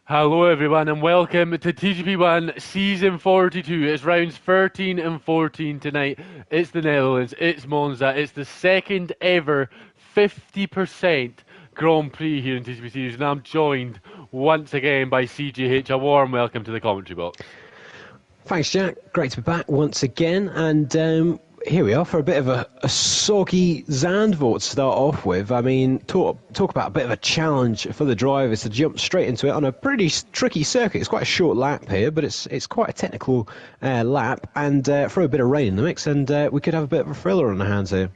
Hello everyone and welcome to TGP1 Season 42. It's rounds 13 and 14 tonight. It's the Netherlands, it's Monza, it's the second ever 50% Grand Prix here in TGP Series, and I'm joined once again by CGH. A warm welcome to the commentary box. Thanks, Jack. Great to be back once again. And here we are for a bit of a soggy Zandvoort to start off with. I mean, talk about a bit of a challenge for the drivers to jump straight into it on a pretty tricky circuit. It's quite a short lap here, but it's quite a technical lap, and throw a bit of rain in the mix, and we could have a bit of a thriller on the hands here.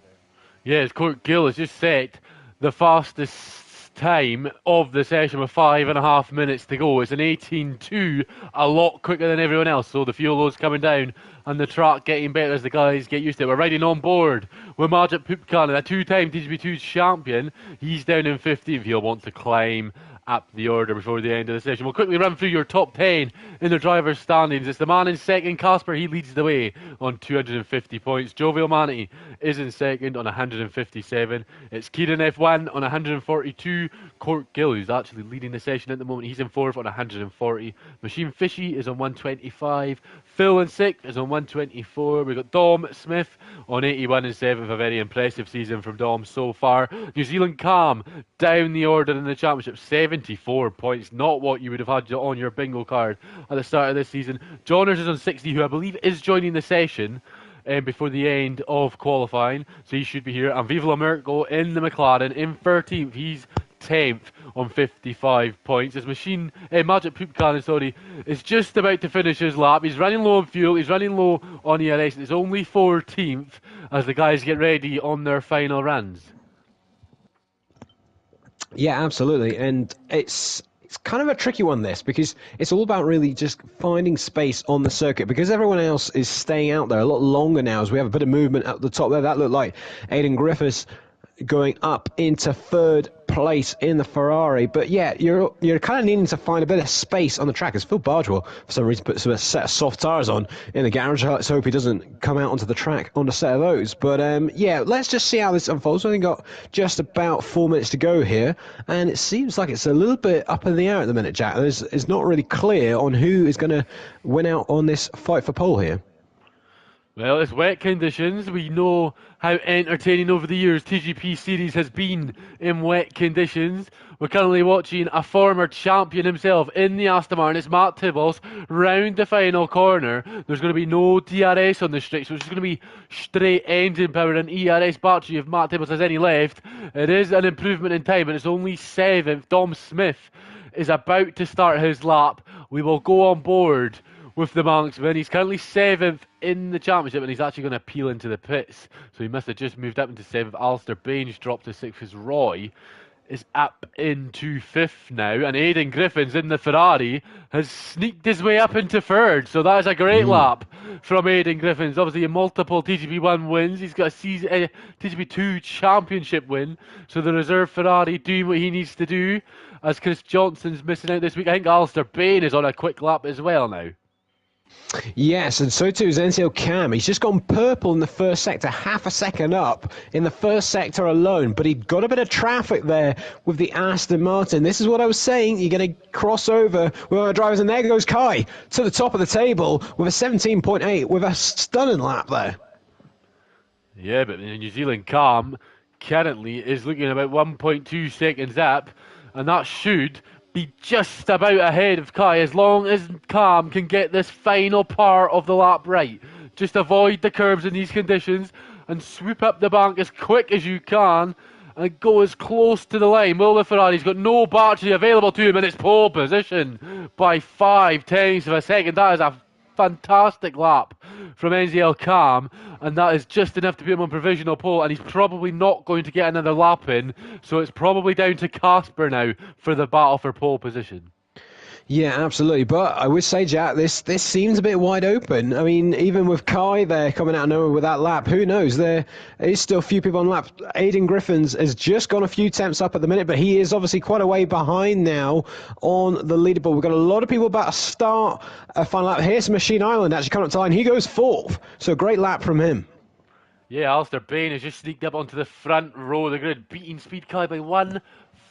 Yes, Court Gill has just set the fastest time of the session with 5.5 minutes to go. It's an 18.2, a lot quicker than everyone else. So the fuel load's coming down and the track getting better as the guys get used to it. We're riding on board with Margit Pupkanen, a two-time TGP2 champion. He's down in 15th. He'll want to climb up the order before the end of the session. We'll quickly run through your top 10 in the driver's standings. It's the man in second, Casper. He leads the way on 250 points. Jovial Manatee is in second on 157. It's Kieran F1 on 142. Court Gill, who's actually leading the session at the moment, he's in fourth on 140. Machine Fishy is on 125. Phil in sixth is on 124. We've got Dom Smith on 81 and 7th. A very impressive season from Dom so far. New Zealand Calm down the order in the championship, 74 points. Not what you would have had on your bingo card at the start of this season. Johners is on 60, who I believe is joining the session before the end of qualifying. So he should be here. And Viva La Mirko in the McLaren in 13th. He's 10th on 55 points. His machine, Magic Poop Cannon, sorry, is just about to finish his lap. He's running low on fuel, he's running low on ERS. It's only 14th as the guys get ready on their final runs. Yeah, absolutely. And it's kind of a tricky one, this, because it's all about really just finding space on the circuit, because everyone else is staying out there a lot longer now as we have a bit of movement at the top there. That looked like Aidan Griffiths going up into third place in the Ferrari. But yeah, you're kind of needing to find a bit of space on the track, as Phil Bardwell for some reason put a set of soft tyres on in the garage. Let's hope he doesn't come out onto the track on a set of those. But yeah, let's just see how this unfolds. We've only got just about 4 minutes to go here, and it seems like it's a little bit up in the air at the minute, Jack. It's not really clear on who is going to win out on this fight for pole here. Well, it's wet conditions. We know how entertaining over the years TGP Series has been in wet conditions. We're currently watching a former champion himself in the Aston Martin. It's Matt Tibbles round the final corner. There's going to be no DRS on the straight, so it's just going to be straight engine power and ERS battery if Matt Tibbles has any left. It is an improvement in time, but it's only 7th. Dom Smith is about to start his lap. We will go on board with the Manxman. He's currently 7th in the championship, and he's actually going to peel into the pits. So he must have just moved up into 7th. Alistair Baines dropped to 6th as Roy is up into 5th now. And Aidan Griffins in the Ferrari has sneaked his way up into 3rd. So that is a great lap from Aidan Griffins. Obviously, multiple TGP1 wins. He's got a TGP2 championship win. So the reserve Ferrari doing what he needs to do, as Chris Johnson's missing out this week. I think Alistair Bain is on a quick lap as well now. Yes, and so too is NCL Cam. He's just gone purple in the first sector, half a second up in the first sector alone, but he got a bit of traffic there with the Aston Martin. This is what I was saying. You're going to cross over with our drivers, and there goes Kai to the top of the table with a 17.8 with a stunning lap there. Yeah, but New Zealand Calm currently is looking about 1.2 seconds up, and that should be just about ahead of Kai, as long as Calm can get this final part of the lap right. Just avoid the curbs in these conditions and swoop up the bank as quick as you can and go as close to the line. Will the Ferrari's got no battery available to him, and it's pole position by 5/10 of a second. That is a fantastic lap from NZL Cam, and that is just enough to put him on provisional pole, and he's probably not going to get another lap in, so it's probably down to Casper now for the battle for pole position. Yeah, absolutely. But I would say, Jack, this seems a bit wide open. I mean, even with Kai there coming out of nowhere with that lap, who knows? There is still a few people on lap. Aidan Griffins has just gone a few temps up at the minute, but he is obviously quite a way behind now on the leaderboard. We've got a lot of people about to start a final lap. Here's Machine Island actually coming up to line. He goes 4th, so a great lap from him. Yeah, Alistair Bain has just sneaked up onto the front row of the grid, beating Speed Kai by 1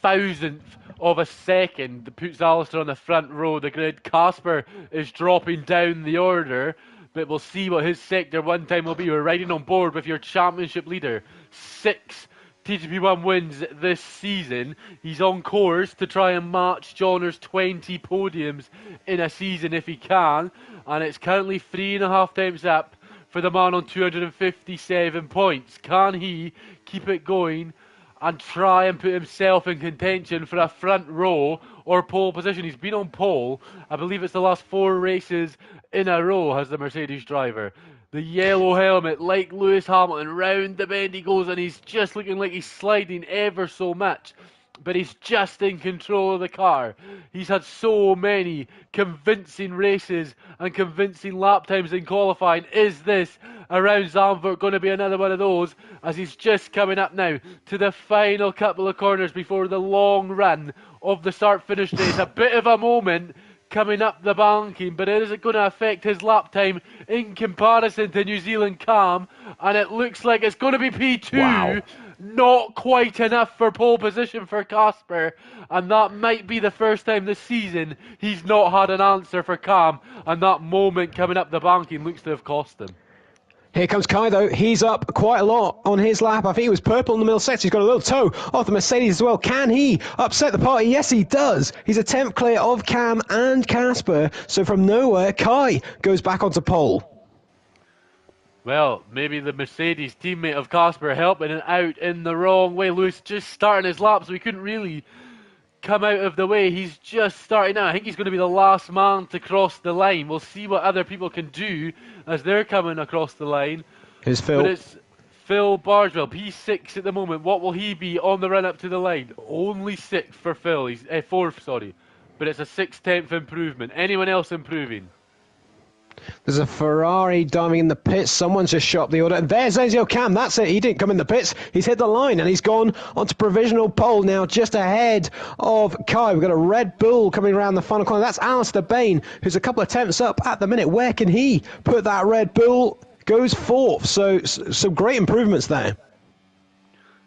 thousandth of a second that puts Alistair on the front row of the grid. Casper is dropping down the order, but we'll see what his sector 1 time will be. We're riding on board with your championship leader. 6 TGP1 wins this season. He's on course to try and match Johnner's 20 podiums in a season if he can, and it's currently 3.5 times up for the man on 257 points. Can he keep it going and try and put himself in contention for a front row or pole position? He's been on pole, I believe it's the last 4 races in a row, has the Mercedes driver. The yellow helmet, like Lewis Hamilton, round the bend he goes, and he's just looking like he's sliding ever so much. But he's just in control of the car. He's had so many convincing races and convincing lap times in qualifying. Is this around Zandvoort going to be another one of those, as he's just coming up now to the final couple of corners before the long run of the start-finish race? A bit of a moment coming up the banking, but is it going to affect his lap time in comparison to New Zealand Cam? And it looks like it's going to be P2. Wow. Not quite enough for pole position for Casper, and that might be the first time this season he's not had an answer for Cam, and that moment coming up the banking looks to have cost him. Here comes Kai, though. He's up quite a lot on his lap. I think he was purple in the middle sector. He's got a little toe off the Mercedes as well. Can he upset the party? Yes, he does. He's a 10th clear of Cam and Casper. So from nowhere, Kai goes back onto pole. Well, maybe the Mercedes teammate of Casper helping it out in the wrong way. Lewis just starting his lap, so he couldn't really come out of the way. He's just starting out. I think he's going to be the last man to cross the line. We'll see what other people can do as they're coming across the line. Here's Phil. But it's Phil Bargewell, P6 at the moment. What will he be on the run up to the line? Only 6th for Phil. He's 4th, sorry. But it's a 6/10th improvement. Anyone else improving? There's a Ferrari diving in the pits. Someone's just shot the order. And there's Ezio Cam. That's it. He didn't come in the pits. He's hit the line and he's gone onto provisional pole now, just ahead of Kai. We've got a Red Bull coming around the final corner. That's Alistair Bain, who's a couple of tenths up at the minute. Where can he put that Red Bull? Goes 4th. So some great improvements there.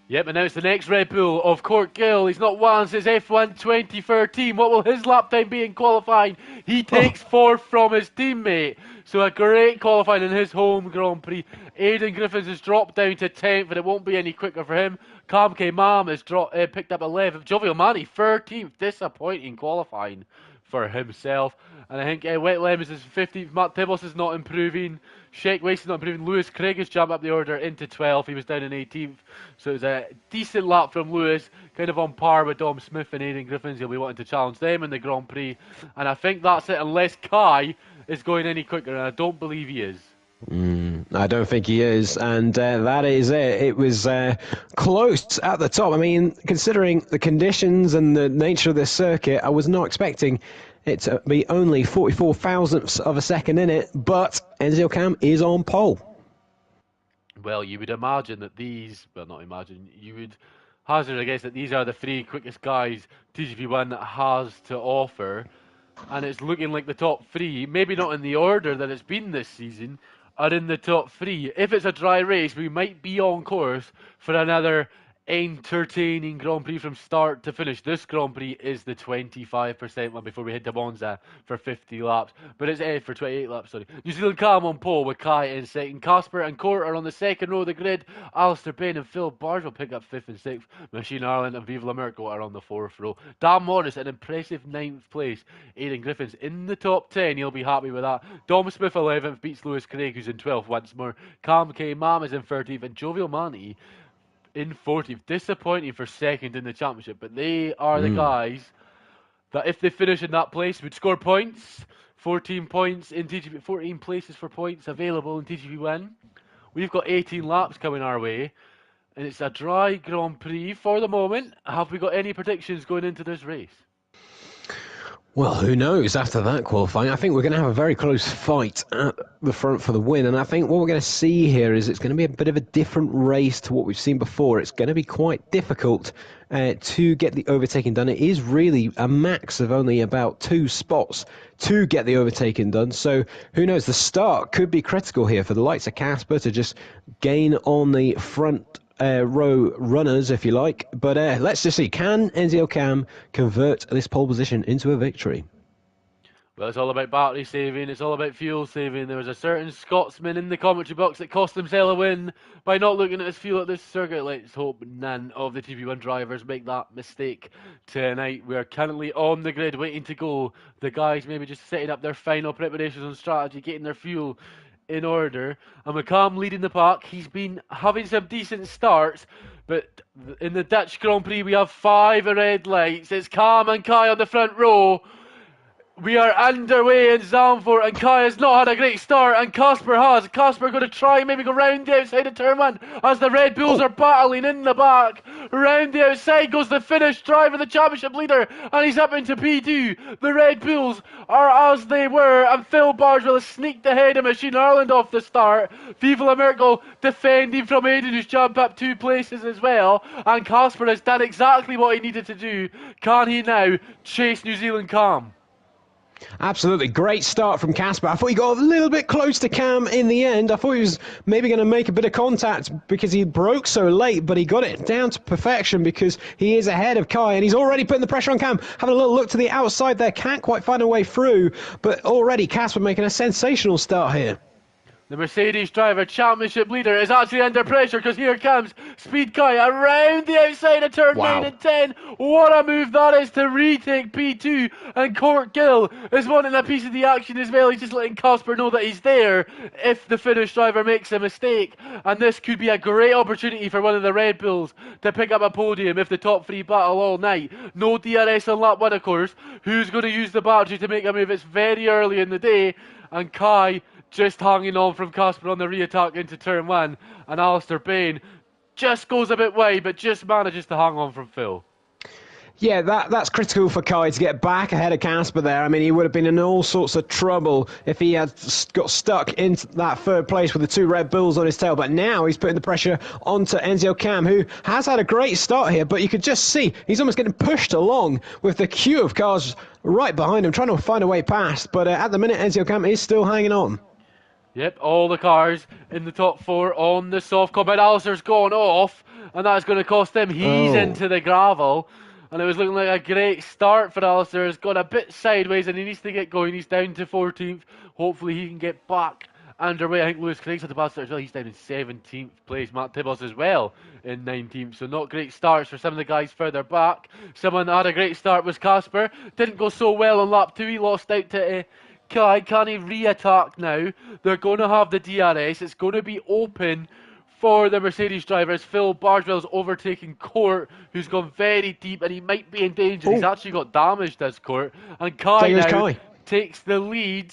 Yep, and now it's the next Red Bull of Court Gill. He's not won since F1 2013. What will his lap time be in qualifying? He takes 4th from his teammate. So a great qualifying in his home Grand Prix. Aidan Griffiths has dropped down to 10th, but it won't be any quicker for him. Cam K. Mam has picked up 11th. Jovial Mani, 13th. Disappointing qualifying for himself. And I think Wet Lemons is 15th. Matt Tibbles is not improving. Shake Waste is not improving. Lewis Craig has jumped up the order into 12th. He was down in 18th. So it was a decent lap from Lewis, kind of on par with Dom Smith and Aidan Griffiths. He'll be wanting to challenge them in the Grand Prix. And I think that's it, unless Kai is going any quicker, and I don't believe he is. I don't think he is, and that is it. It was close at the top. I mean, considering the conditions and the nature of this circuit, I was not expecting it to be only 44 thousandths of a second in it, but Ezio Cam is on pole. Well, you would imagine that these, well, not imagine, you would hazard, I guess, that these are the 3 quickest guys TGP1 has to offer, and it's looking like the top 3, maybe not in the order that it's been this season, are in the top 3. If it's a dry race, we might be on course for another entertaining Grand Prix from start to finish. This Grand Prix is the 25% one before we head to Monza for 50 laps. But it's for 28 laps, sorry. New Zealand Cam on pole with Kai in second. Casper and Court are on the second row of the grid. Alistair Bain and Phil Barge will pick up 5th and 6th. Machine Ireland and Viva La Merco are on the 4th row. Dan Morris, an impressive 9th place. Aidan Griffiths in the top 10. He'll be happy with that. Dom Smith 11th beats Lewis Craig, who's in 12th once more. Cam K. Mam is in 13th. And Jovial Mani in 40th. Disappointing for second in the championship, but they are the guys that, if they finish in that place, would score points. 14 points in TGP, 14 places for points available in TGP1. We've got 18 laps coming our way, and it's a dry Grand Prix for the moment. Have we got any predictions going into this race? Well, who knows after that qualifying? I think we're going to have a very close fight at the front for the win, and I think what we're going to see here is it's going to be a bit of a different race to what we've seen before. It's going to be quite difficult to get the overtaking done. It is really a max of only about 2 spots to get the overtaking done, so who knows? The start could be critical here for the likes of Casper to just gain on the front row runners, if you like. But let's just see. Can NZO Cam convert this pole position into a victory? Well, it's all about battery saving, it's all about fuel saving. There was a certain Scotsman in the commentary box that cost himself a win by not looking at his fuel at this circuit. Let's hope none of the TP1 drivers make that mistake tonight. We are currently on the grid waiting to go. The guys maybe just setting up their final preparations and strategy, getting their fuel in order. And McCam leading the pack. He's been having some decent starts, but in the Dutch Grand Prix we have 5 red lights. It's Cam and Kai on the front row. We are underway in Zandvoort, and Kai has not had a great start, and Casper has. Casper going to try and maybe go round the outside of turn 1 as the Red Bulls are battling in the back. Round the outside goes the Finnish driver, the championship leader, and he's up into P2. The Red Bulls are as they were, and Phil Bargewell has sneaked ahead of Machine Ireland off the start. Viva la Merkel defending from Aiden, who's jumped up 2 places as well, and Casper has done exactly what he needed to do. Can he now chase New Zealand Cam? Absolutely. Great start from Casper. I thought he got a little bit close to Cam in the end. I thought he was maybe going to make a bit of contact because he broke so late, but he got it down to perfection because he is ahead of Kai, and he's already putting the pressure on Cam. Having a little look to the outside there, can't quite find a way through, but already Casper making a sensational start here. The Mercedes driver, championship leader, is actually under pressure because here comes Speed Kai around the outside of turn 9 and 10. What a move that is to retake P2. And Court Gill is wanting a piece of the action as well. He's just letting Casper know that he's there if the Finnish driver makes a mistake. And this could be a great opportunity for one of the Red Bulls to pick up a podium if the top 3 battle all night. No DRS on lap 1, of course. Who's going to use the battery to make a move? It's very early in the day. And Kai just hanging on from Casper on the re-attack into turn 1, and Alistair Bain just goes a bit wide, but just manages to hang on from Phil. Yeah, that's critical for Kai to get back ahead of Casper there. I mean, he would have been in all sorts of trouble if he had got stuck in that 3rd place with the 2 Red Bulls on his tail. But now he's putting the pressure onto Enzio Cam, who has had a great start here, but you could just see he's almost getting pushed along with the queue of cars right behind him, trying to find a way past. But at the minute, Enzio Cam is still hanging on. Yep, all the cars in the top 4 on the soft compound. Alistair's gone off, and that's going to cost him. He's into the gravel, and it was looking like a great start for Alistair. It's gone a bit sideways, and he needs to get going. He's down to 14th. Hopefully he can get back underway. I think Lewis Craig's had the bad start as well. He's down in 17th place. Matt Tibbles as well in 19th. So not great starts for some of the guys further back. Someone that had a great start was Casper. Didn't go so well on lap 2. He lost out to Kai. Can he re-attack now? They're going to have the DRS. It's going to be open for the Mercedes drivers. Phil Bargewell's overtaking Court, who's gone very deep, and he might be in danger. He's actually got damaged, this Court. And Kai now takes the lead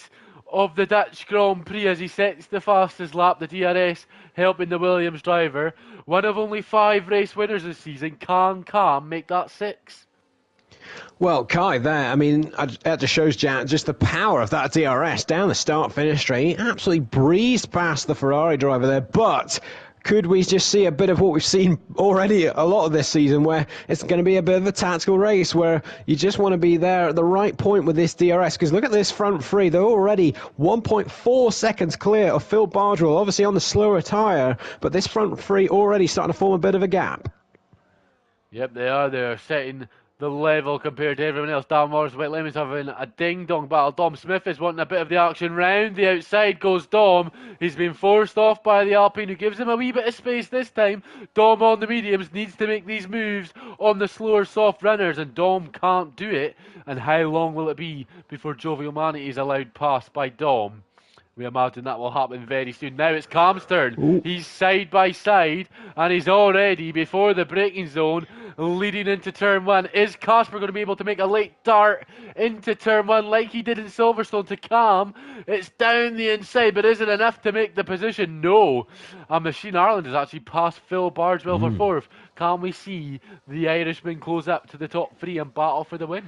of the Dutch Grand Prix as he sets the fastest lap. The DRS helping the Williams driver. One of only 5 race winners this season. Can Cam make that 6? Well, Kai there, I mean, that just shows Jack just the power of that DRS down the start-finish straight. He absolutely breezed past the Ferrari driver there, but could we just see a bit of what we've seen already a lot of this season, where it's going to be a bit of a tactical race, where you just want to be there at the right point with this DRS? Because look at this front 3, they're already 1.4 seconds clear of Phil Bargewell, obviously on the slower tyre, but this front 3 already starting to form a bit of a gap. Yep, they are. They're setting the level compared to everyone else. Dan Morris, White Lemon's having a ding-dong battle. Dom Smith is wanting a bit of the action. Round the outside goes Dom. He's been forced off by the Alpine, who gives him a wee bit of space this time. Dom on the mediums needs to make these moves on the slower soft runners, and Dom can't do it. And how long will it be before Jovial Manity is allowed past by Dom? We imagine that will happen very soon. Now it's Cam's turn. Ooh. He's side by side, and he's already before the braking zone, leading into turn 1. Is Casper going to be able to make a late dart into turn 1 like he did in Silverstone to Cam? It's down the inside, but is it enough to make the position? No. And Machine Ireland has actually passed Phil Bargewell for 4th. Can we see the Irishman close up to the top 3 and battle for the win?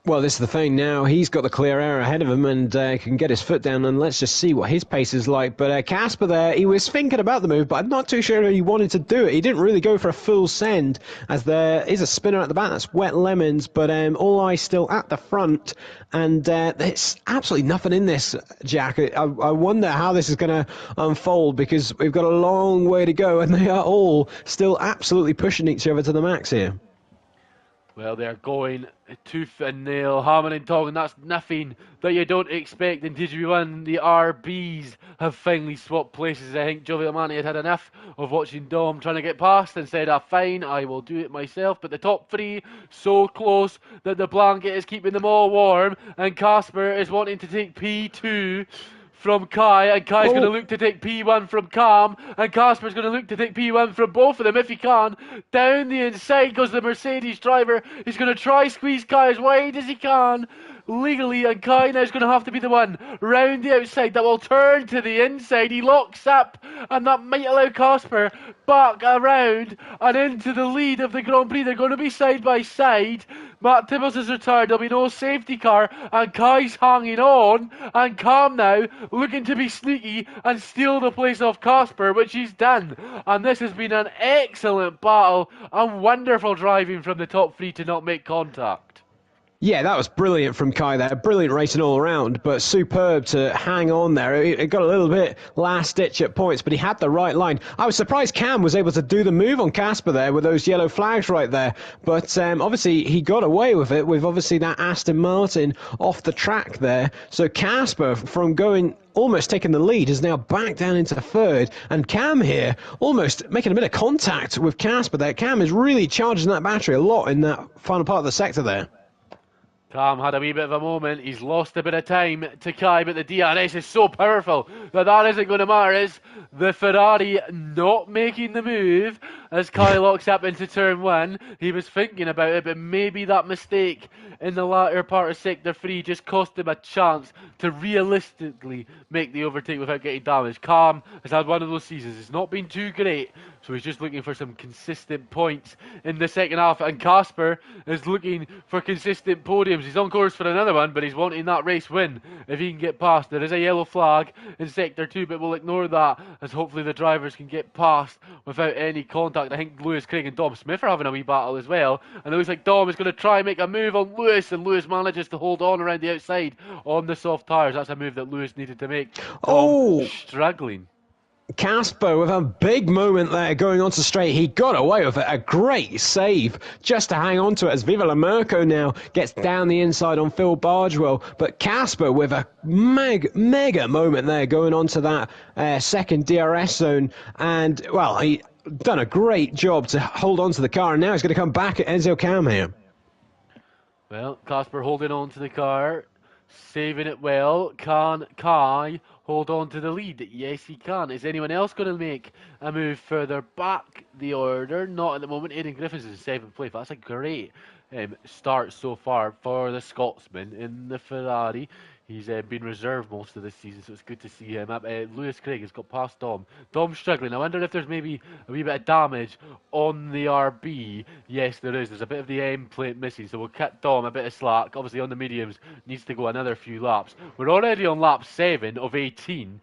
Well, this is the thing now. He's got the clear air ahead of him and can get his foot down, and let's just see what his pace is like. But Casper there, he was thinking about the move, but I'm not too sure he wanted to do it. He didn't really go for a full send, as there is a spinner at the back. That's Wet Lemons, but All Eyes still at the front, and there's absolutely nothing in this, Jack. I wonder how this is going to unfold, because we've got a long way to go, and they are all still absolutely pushing each other to the max here. Well, they're going tooth and nail, hammer and tong, and that's nothing that you don't expect in TGB1. The RBs have finally swapped places. I think Jovi Amani had enough of watching Dom trying to get past and said, fine, I will do it myself. But the top three, so close that the blanket is keeping them all warm, and Casper is wanting to take P2 from Kai, and Kai's going to look to take P1 from Cam, and Casper's going to look to take P1 from both of them if he can. Down the inside goes the Mercedes driver. He's going to try squeeze Kai as wide as he can legally, and Kai now is going to have to be the one round the outside that will turn to the inside. He locks up, and that might allow Casper back around and into the lead of the Grand Prix. They're going to be side by side. Matt Tibbles is retired. There'll be no safety car, and Kai's hanging on, and Cam now looking to be sneaky and steal the place of Casper, which he's done. And this has been an excellent battle and wonderful driving from the top three to not make contact. Yeah, that was brilliant from Kai there. Brilliant racing all around, but superb to hang on there. It got a little bit last ditch at points, but he had the right line. I was surprised Cam was able to do the move on Casper there with those yellow flags right there, but obviously he got away with it with obviously that Aston Martin off the track there. So Casper, from going almost taking the lead, is now back down into third, and Cam here almost making a bit of contact with Casper there. Cam is really charging that battery a lot in that final part of the sector there. Cam had a wee bit of a moment. He's lost a bit of time to Kai, but the DRS is so powerful that isn't going to matter. Is the Ferrari not making the move as Kai locks up into turn one? He was thinking about it, but maybe that mistake in the latter part of sector 3 just cost him a chance to realistically make the overtake without getting damaged. Cam has had one of those seasons. It's not been too great, so he's just looking for some consistent points in the second half, and Casper is looking for consistent podiums. He's on course for another one, but he's wanting that race win if he can get past. There is a yellow flag in sector 2, but we'll ignore that as hopefully the drivers can get past without any contact. I think Lewis Craig and Dom Smith are having a wee battle as well, and it looks like Dom is going to try and make a move on Lewis, and Lewis manages to hold on around the outside on the soft tyres. That's a move that Lewis needed to make. Dom struggling. Casper with a big moment there going onto straight. He got away with it. A great save just to hang on to it as Viva La Merco now gets down the inside on Phil Bargewell. But Casper with a mega moment there going onto that second DRS zone. And, well, he done a great job to hold on to the car. And now he's going to come back at Enzo Cam here. Well, Casper holding on to the car, saving it well. Can Kai hold on to the lead? Yes, he can. Is anyone else going to make a move further back the order? Not at the moment. Aidan Griffiths is in 7th place. That's a great start so far for the Scotsman in the Ferrari. He's been reserved most of this season, so it's good to see him up. Lewis Craig has got past Dom. Dom's struggling. I wonder if there's maybe a wee bit of damage on the RB. Yes, there is. There's a bit of the end plate missing, so we'll cut Dom a bit of slack. Obviously, on the mediums, needs to go another few laps. We're already on lap 7 of 18.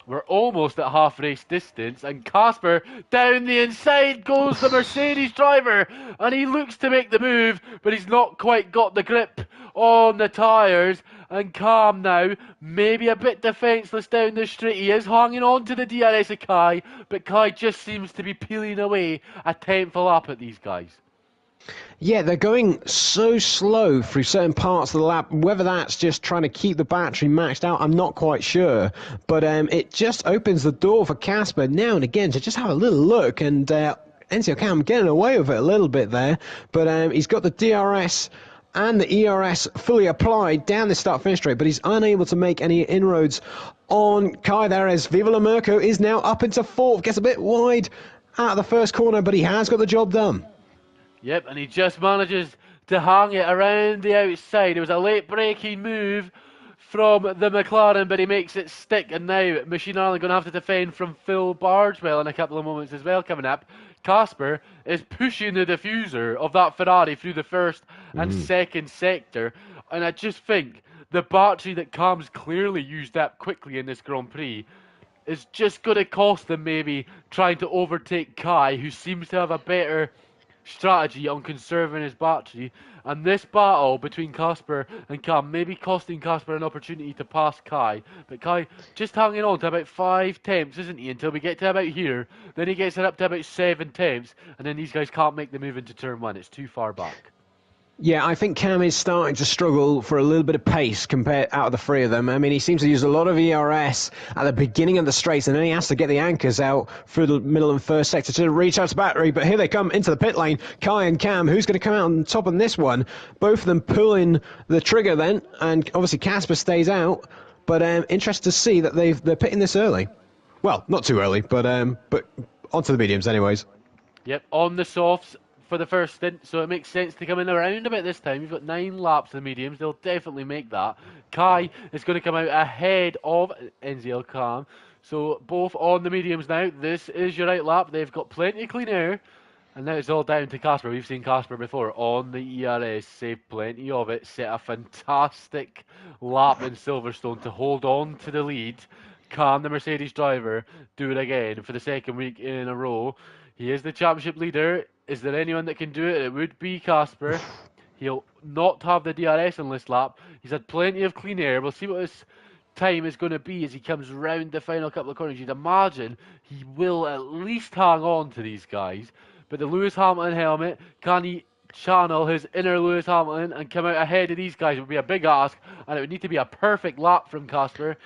We're almost at half race distance, and Casper down the inside goes the Mercedes driver, and he looks to make the move, but he's not quite got the grip on the tyres. And Cam now, maybe a bit defenceless down the straight. He is hanging on to the DRS of Kai, but Kai just seems to be peeling away a tenth a lap at these guys. Yeah, they're going so slow through certain parts of the lap. Whether that's just trying to keep the battery maxed out, I'm not quite sure. But it just opens the door for Casper now and again to just have a little look. And Enzo Cam getting away with it a little bit there. But he's got the DRS and the ERS fully applied down the start-finish straight, but he's unable to make any inroads on Kai there as Viva La Merco is now up into 4th. Gets a bit wide out of the first corner, but he has got the job done. Yep, and he just manages to hang it around the outside. It was a late breaking move from the McLaren, but he makes it stick. And now Machine Ireland going to have to defend from Phil Bargewell in a couple of moments as well coming up. Casper is pushing the diffuser of that Ferrari through the first and second sector, and I just think the battery that Cam's clearly used up quickly in this Grand Prix is just going to cost them maybe trying to overtake Kai, who seems to have a better strategy on conserving his battery. And this battle between Casper and Cam maybe costing Casper an opportunity to pass Kai. But Kai just hanging on to about 5 temps, isn't he, until we get to about here. Then he gets it up to about 7 temps, and then these guys can't make the move into turn 1. It's too far back. Yeah, I think Cam is starting to struggle for a little bit of pace compared out of the three of them. I mean, he seems to use a lot of ERS at the beginning of the straights, and then he has to get the anchors out through the middle and first sector to recharge the battery. But here they come into the pit lane, Kai and Cam. Who's going to come out on top on this one? Both of them pulling the trigger then, and obviously Casper stays out. But interested to see that they're pitting this early. Well, not too early, but onto the mediums anyways. Yep, on the softs for the first stint, so it makes sense to come in around about this time. You've got 9 laps of the mediums, they'll definitely make that. Kai is going to come out ahead of NZL Cam, so both on the mediums now. This is your right lap, they've got plenty of clean air, and now it's all down to Casper. We've seen Casper before on the ERS, saved plenty of it, set a fantastic lap in Silverstone to hold on to the lead. Can the Mercedes driver do it again for the second week in a row? He is the championship leader. Is there anyone that can do it? It would be Casper. He'll not have the DRS on this lap. He's had plenty of clean air. We'll see what his time is going to be as he comes round the final couple of corners. You'd imagine he will at least hang on to these guys. But the Lewis Hamilton helmet, can he channel his inner Lewis Hamilton and come out ahead of these guys? It would be a big ask, and it would need to be a perfect lap from Casper.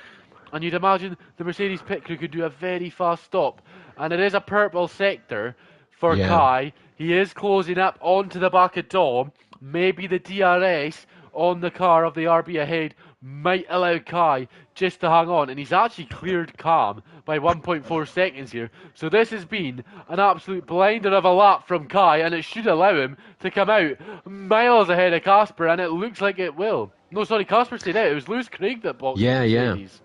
And you'd imagine the Mercedes pit crew could do a very fast stop. And it is a purple sector for Kai. He is closing up onto the back of Dom. Maybe the DRS on the car of the RB ahead might allow Kai just to hang on. And he's actually cleared Cam by 1.4 seconds here. So this has been an absolute blinder of a lap from Kai, and it should allow him to come out miles ahead of Casper, and it looks like it will. No, sorry, Casper stayed out. It was Lewis Craig that boxed the Mercedes.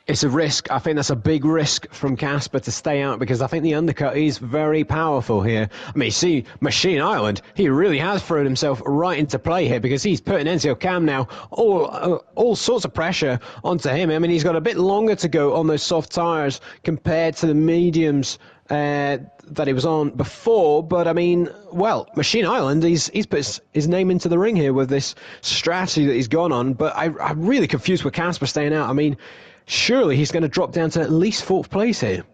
It's a risk. I think that's a big risk from Casper to stay out, because I think the undercut is very powerful here. I mean, see, Machine Island, he really has thrown himself right into play here, because he's putting NCL Cam now all sorts of pressure onto him. I mean, he's got a bit longer to go on those soft tyres compared to the mediums that he was on before. But I mean, well, Machine Island, he's put his name into the ring here with this strategy that he's gone on. But I'm really confused with Casper staying out. I mean, surely he's going to drop down to at least 4th place here.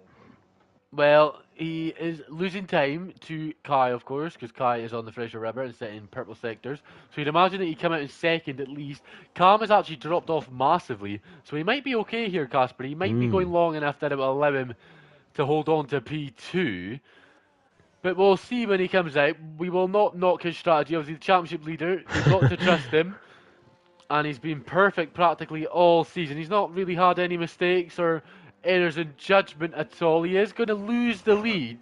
Well, he is losing time to Kai, of course, because Kai is on the fresher rubber and set in purple sectors. So you'd imagine that he'd come out in second at least. Cam has actually dropped off massively, so he might be okay here, Casper. He might be going long enough that it will allow him to hold on to P2. But we'll see when he comes out. We will not knock his strategy. Obviously, the championship leader, you've got to trust him. And he's been perfect practically all season. He's not really had any mistakes or errors in judgment at all. He is going to lose the lead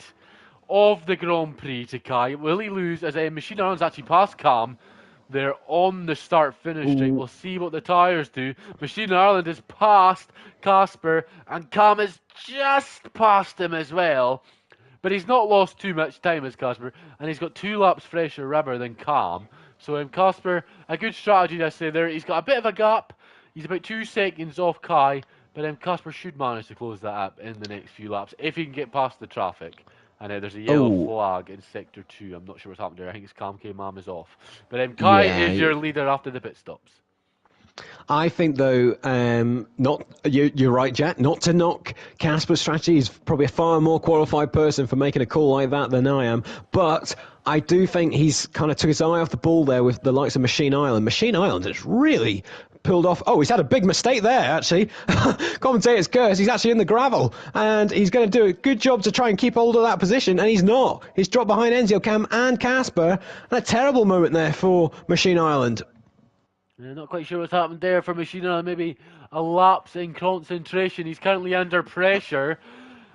of the Grand Prix to Kai. Will he lose as Machine Island's actually passed Cam? They're on the start-finish straight. We'll see what the tyres do. Machine Ireland has passed Casper, and Cam has just passed him as well. But he's not lost too much time as Casper, and he's got 2 laps fresher rubber than Cam. So Casper, a good strategy, I say there. He's got a bit of a gap. He's about 2 seconds off Kai, but Casper should manage to close that up in the next few laps if he can get past the traffic. And there's a yellow flag in sector 2. I'm not sure what's happened there. I think it's Cam K-Mam is off. But Kai is your leader after the pit stops. I think, though, you're right, Jack, not to knock Casper's strategy. He's probably a far more qualified person for making a call like that than I am. But I do think he's kind of took his eye off the ball there with the likes of Machine Island. Machine Island has really pulled off. Oh, he's had a big mistake there, actually. Commentator's curse. He's actually in the gravel, and he's going to do a good job to try and keep hold of that position, and he's not. He's dropped behind Enzio Cam and Casper, and a terrible moment there for Machine Island. Not quite sure what's happened there for Machine Island. Maybe a lapse in concentration. He's currently under pressure,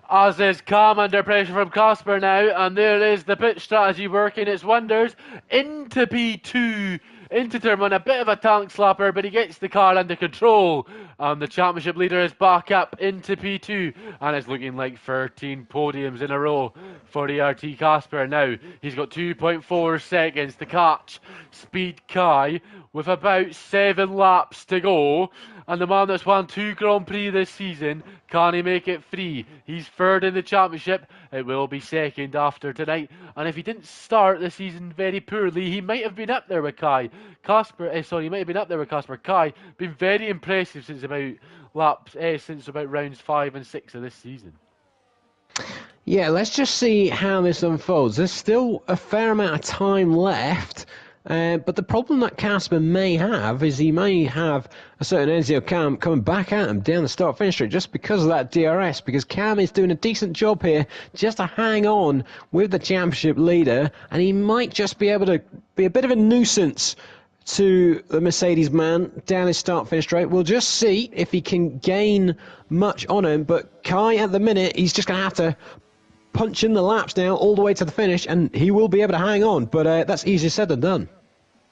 as is Cam under pressure from Casper now. And there is the pit strategy working its wonders into P2 into turn one. A bit of a tank slapper, but he gets the car under control. The championship leader is back up into P2, and it's looking like 13 podiums in a row for ERT Casper. Now, he's got 2.4 seconds to catch Speed Kai with about 7 laps to go. And the man that's won 2 Grand Prix this season, can he make it 3? He's third in the championship. It will be second after tonight. And if he didn't start the season very poorly, he might have been up there with Kai. He might have been up there with Casper. Kai been very impressive since about rounds 5 and 6 of this season. Yeah, let's just see how this unfolds. There's still a fair amount of time left. But the problem that Casper may have is he may have a certain Enzio Cam coming back at him down the start-finish straight just because of that DRS, because Cam is doing a decent job here just to hang on with the championship leader, and he might just be able to be a bit of a nuisance to the Mercedes man down his start-finish straight. We'll just see if he can gain much on him, but Kai at the minute, he's just going to have to punch in the laps now all the way to the finish, and he will be able to hang on, but that's easier said than done.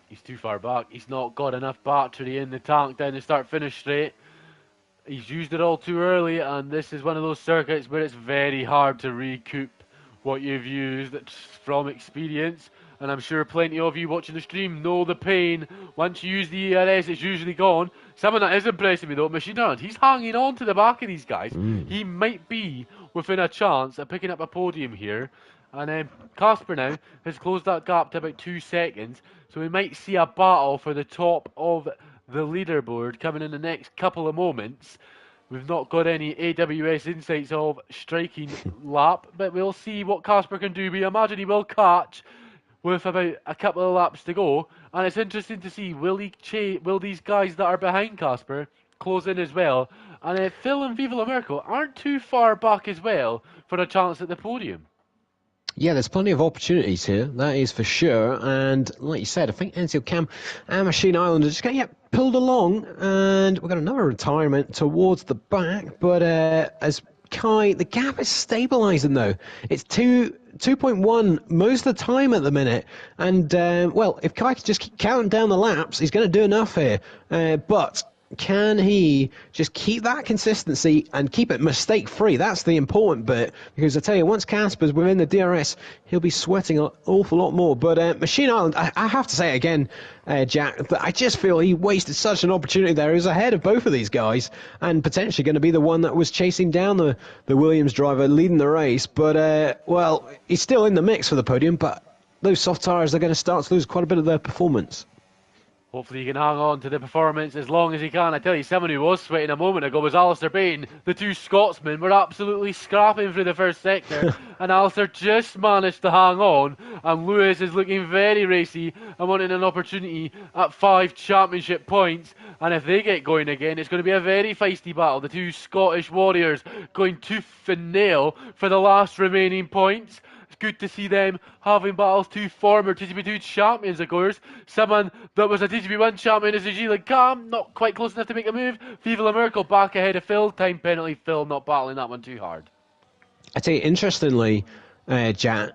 He's too far back. He's not got enough battery in the tank down the start-finish straight. He's used it all too early, and this is one of those circuits where it's very hard to recoup what you've used from experience. And I'm sure plenty of you watching the stream know the pain. Once you use the ERS, it's usually gone. Someone that is impressing me though, Machine Hunt, he's hanging on to the back of these guys. He might be within a chance of picking up a podium here. And Casper now has closed that gap to about 2 seconds. So we might see a battle for the top of the leaderboard coming in the next couple of moments. We've not got any AWS insights of striking lap, but we'll see what Casper can do. We imagine he will catch with about a couple of laps to go, and it's interesting to see will these guys that are behind Casper close in as well. And Phil and Viva La Merkel aren't too far back as well for a chance at the podium. Yeah, there's plenty of opportunities here, that is for sure. And like you said, I think Enzio Cam and Machine Island are just going to get pulled along. And we've got another retirement towards the back. But as Kai, the gap is stabilising though. It's 2.1 most of the time at the minute. And, well, if Kai can just keep counting down the laps, he's going to do enough here. But can he just keep that consistency and keep it mistake-free? That's the important bit, because I tell you, once Casper's within the DRS, he'll be sweating an awful lot more. But Machine Island, I have to say it again, Jack, that I just feel he wasted such an opportunity there. He was ahead of both of these guys and potentially going to be the one that was chasing down the Williams driver, leading the race. But, well, he's still in the mix for the podium, but those soft tyres are going to start to lose quite a bit of their performance. Hopefully he can hang on to the performance as long as he can. I tell you, someone who was sweating a moment ago was Alistair Bain. The two Scotsmen were absolutely scrapping through the first sector, and Alistair just managed to hang on, and Lewis is looking very racy and wanting an opportunity at 5 championship points. And if they get going again, it's going to be a very feisty battle. The two Scottish warriors going tooth and nail for the last remaining points. It's good to see them having battles. Two former TGP2 champions, of course. Someone that was a TGP1 champion is Gilles Cam, not quite close enough to make a move. Viva La Merkel back ahead of Phil. Time penalty, Phil not battling that one too hard. I tell you, interestingly, Jack,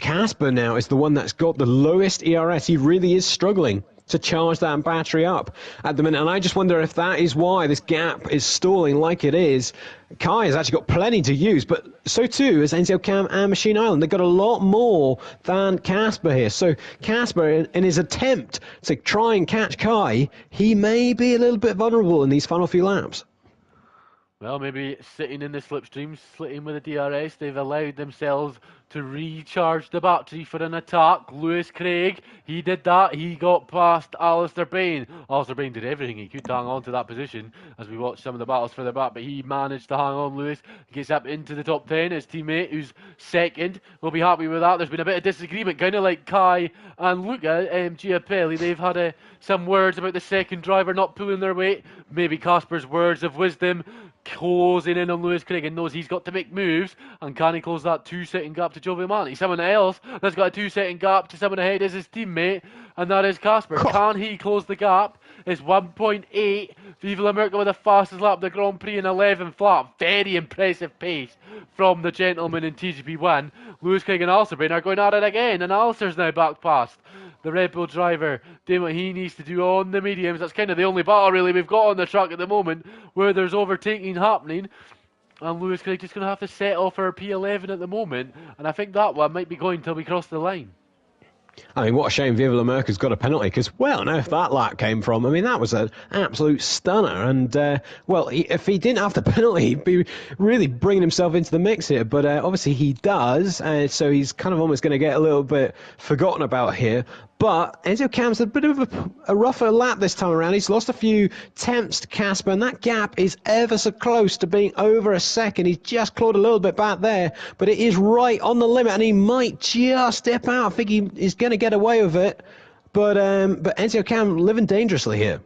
Casper now is the one that's got the lowest ERS. He really is struggling to charge that battery up at the minute, and I just wonder if that is why this gap is stalling like it is. Kai has actually got plenty to use, but so too has Enzio Cam and Machine Island. They've got a lot more than Casper here. So Casper, in his attempt to try and catch Kai, he may be a little bit vulnerable in these final few laps. Well, maybe sitting in the slipstream, sitting with the DRS, they've allowed themselves to recharge the battery for an attack. Lewis Craig, he did that. He got past Alistair Bain. Alistair Bain did everything he could to hang on to that position as we watched some of the battles further back, but he managed to hang on. Lewis gets up into the top 10. His teammate, who's second, will be happy with that. There's been a bit of disagreement, kind of like Kai and Luca Giapelli. They've had some words about the second driver not pulling their weight. Maybe Casper's words of wisdom closing in on Lewis Craig and knows he's got to make moves. And can he close that 2-second gap to Joe Vimanti? Someone else that's got a 2-second gap to someone ahead is his teammate, and that is Casper. Can he close the gap? It's 1.8. Viva La Merkel with the fastest lap of the Grand Prix in 11 flat. Very impressive pace from the gentleman in TGP1. Lewis Craig and Alistair Bain are going at it again, and Alistair's now back past the Red Bull driver, doing what he needs to do on the mediums. That's kind of the only battle really we've got on the track at the moment where there's overtaking happening. And Lewis Craig just going to have to settle for P11 at the moment. And I think that one might be going till we cross the line. I mean, what a shame Viva La Merca's got a penalty, because where on earth that lap came from? I mean, that was an absolute stunner. And, if he didn't have the penalty, he'd be really bringing himself into the mix here. But obviously he does, so he's kind of almost going to get a little bit forgotten about here. But Enzo Cam's a bit of a rougher lap this time around. He's lost a few tenths to Casper, and that gap is ever so close to being over a second. He's just clawed a little bit back there, but it is right on the limit, and he might just step out. I think he is going to get away with it. But Enzo Cam living dangerously here.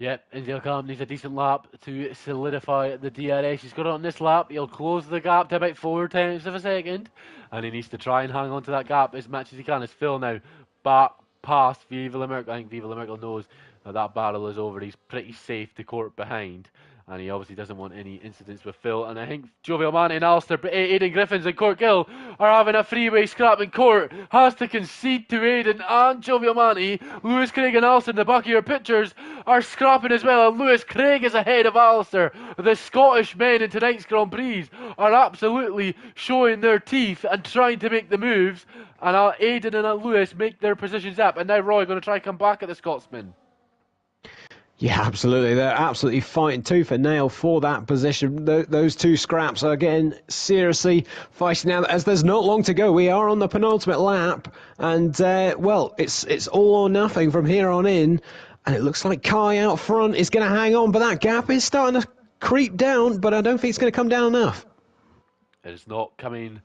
Yep, Enzo Cam needs a decent lap to solidify the DRS. He's got it on this lap. He'll close the gap to about 4 tenths of a second, and he needs to try and hang on to that gap as much as he can. It's Phil now back past Viva La Merca. I think Viva La Merca knows that battle is over. He's pretty safe to court behind, and he obviously doesn't want any incidents with Phil. And I think Jovial Manti and Alistair, Aidan Griffiths and Court Gill are having a freeway scrap, and Court has to concede to Aidan and Jovial Manti. Lewis Craig and Alistair in the back of your pictures are scrapping as well, and Lewis Craig is ahead of Alistair. The Scottish men in tonight's Grand Prix are absolutely showing their teeth and trying to make the moves, and Aidan and Lewis make their positions up, and now Roy going to try and come back at the Scotsman. Yeah, absolutely. They're absolutely fighting tooth and nail for that position. Those two scraps are getting seriously fighting now. As there's not long to go, we are on the penultimate lap, and it's all or nothing from here on in. And it looks like Kai out front is going to hang on, but that gap is starting to creep down. But I don't think it's going to come down enough. It is not coming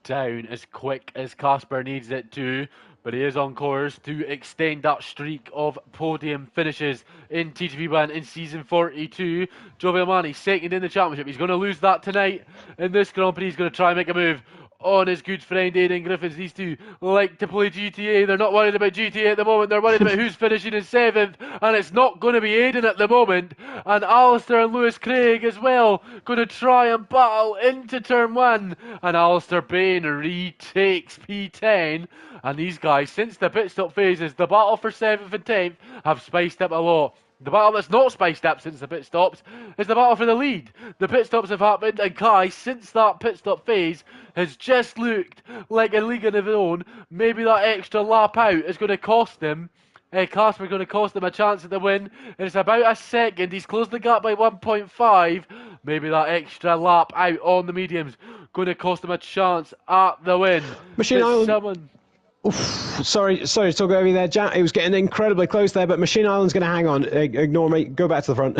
down as quick as Casper needs it to, but he is on course to extend that streak of podium finishes in TGP1 in season 42. Jovial Manti second in the championship. He's going to lose that tonight in this Grand Prix. He's going to try and make a move on his good friend Aidan Griffiths. These two like to play GTA. They're not worried about GTA at the moment. They're worried about who's finishing in 7th, and it's not going to be Aidan at the moment. And Alistair and Lewis Craig as well going to try and battle into turn 1, and Alistair Bain retakes P10. And these guys, since the pit stop phases, the battle for 7th and 10th have spiced up a lot. The battle that's not spiced up since the pit stops is the battle for the lead. The pit stops have happened, and Kai, since that pit stop phase, has just looked like a league of his own. Maybe that extra lap out is going to cost him. Casper's going to cost him a chance at the win. It's about a second. He's closed the gap by 1.5. Maybe that extra lap out on the mediums going to cost him a chance at the win. Machine Island. Oof, sorry to talk over you there, Jack. It was getting incredibly close there, but Machine Island's going to hang on. Ignore me. Go back to the front.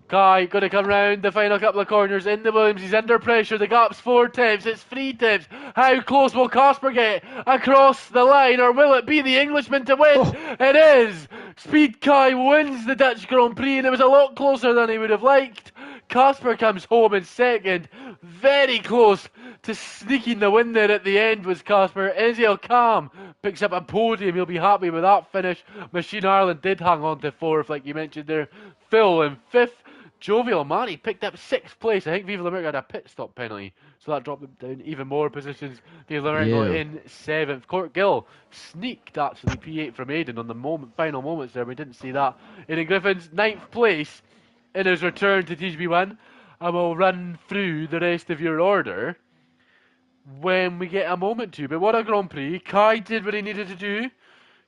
Kai going to come round the final couple of corners in the Williams. He's under pressure. The gap's 4 tenths. It's 3 tenths. How close will Casper get across the line, or will it be the Englishman to win? Oh. It is. Speed Kai wins the Dutch Grand Prix, and it was a lot closer than he would have liked. Casper comes home in second. Very close to sneaking the win there at the end was Casper. Enzo Cam picks up a podium. He'll be happy with that finish. Machine Ireland did hang on to 4th, like you mentioned there. Phil in 5th. Jovial Manti picked up 6th place. I think Viva La Merca had a pit stop penalty, so that dropped them down even more positions. Viva La Merca in 7th. Court Gill sneaked actually P8 from Aidan on the final moments there. We didn't see that. Aidan Griffin's 9th place in his return to TGP1, and we'll run through the rest of your order when we get a moment to. But what a Grand Prix. Kai did what he needed to do.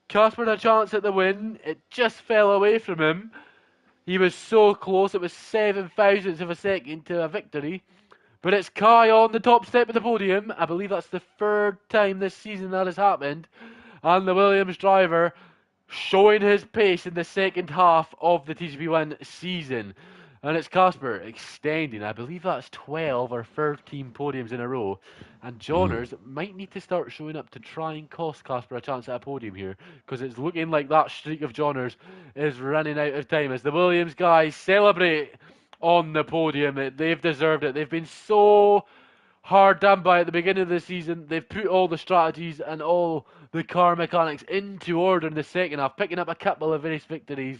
Casper had a chance at the win. It just fell away from him. He was so close. It was 7 thousandths of a second to a victory. But it's Kai on the top step of the podium. I believe that's the 3rd time this season that has happened. And the Williams driver showing his pace in the second half of the TGP1 season. And it's Casper extending. I believe that's 12 or 13 podiums in a row. And Johners might need to start showing up to try and cost Casper a chance at a podium here, because it's looking like that streak of Johners is running out of time as the Williams guys celebrate on the podium. They've deserved it. They've been so hard done by at the beginning of the season. They've put all the strategies and all the car mechanics into order in the second half, picking up a couple of race victories,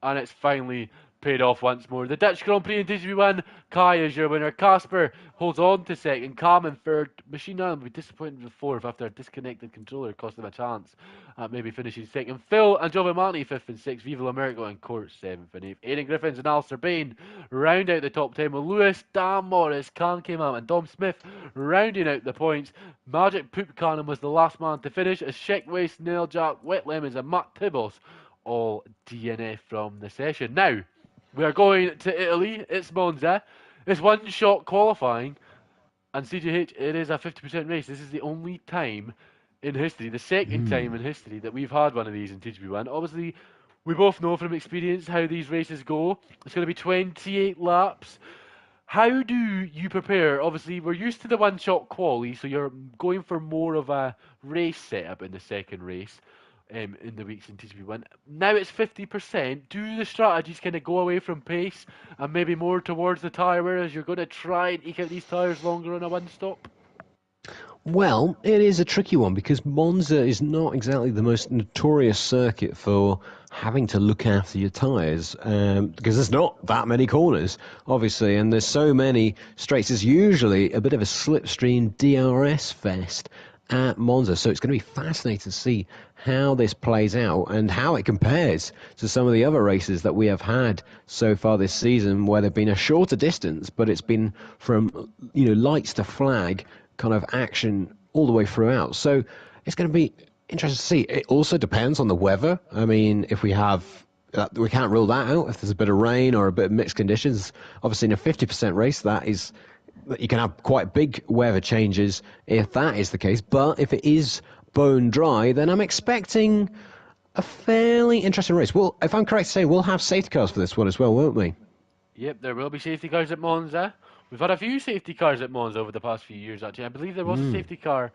and it's finally paid off once more. The Dutch Grand Prix in TGP1, Kai is your winner. Casper holds on to second. Calm in third. Machine Island will be disappointed with fourth after a disconnected controller cost them a chance at maybe finishing second. Phil and Joe Marty fifth and sixth. Viva La America and Court seventh and eighth. Aidan Griffins and Alistair Bain round out the top 10 with Lewis, Dan Morris, Khan came out and Dom Smith rounding out the points. Magic Poop Cannon was the last man to finish as Sheck Waste, Neil Jack, Wet Lemons and Matt Tibbles all DNF from the session. Now, we are going to Italy. It's Monza. It's one-shot qualifying. And CGH, it is a 50% race. This is the only time in history, the second time in history, that we've had one of these in TGP1. Obviously, we both know from experience how these races go. It's going to be 28 laps. How do you prepare? Obviously, we're used to the one-shot quali, so you're going for more of a race setup in the second race. In the weeks in TGP1. Now it's 50%. Do the strategies kind of go away from pace and maybe more towards the tyre, whereas you're going to try and eke out these tyres longer on a one-stop? Well, it is a tricky one because Monza is not exactly the most notorious circuit for having to look after your tyres because there's not that many corners, obviously, and there's so many straights. It's usually a bit of a slipstream DRS fest at Monza, so it's going to be fascinating to see how this plays out and how it compares to some of the other races that we have had so far this season, where they've been a shorter distance, but it's been from lights to flag kind of action all the way throughout. So it's going to be interesting to see. It also depends on the weather. I mean, if we can't rule that out. If there's a bit of rain or a bit of mixed conditions, obviously in a 50% race, you can have quite big weather changes if that is the case. But if it is bone dry, then I'm expecting a fairly interesting race. Well, if I'm correct to say, we'll have safety cars for this one as well, won't we? Yep, there will be safety cars at Monza. We've had a few safety cars at Monza over the past few years, actually. I believe there was a safety car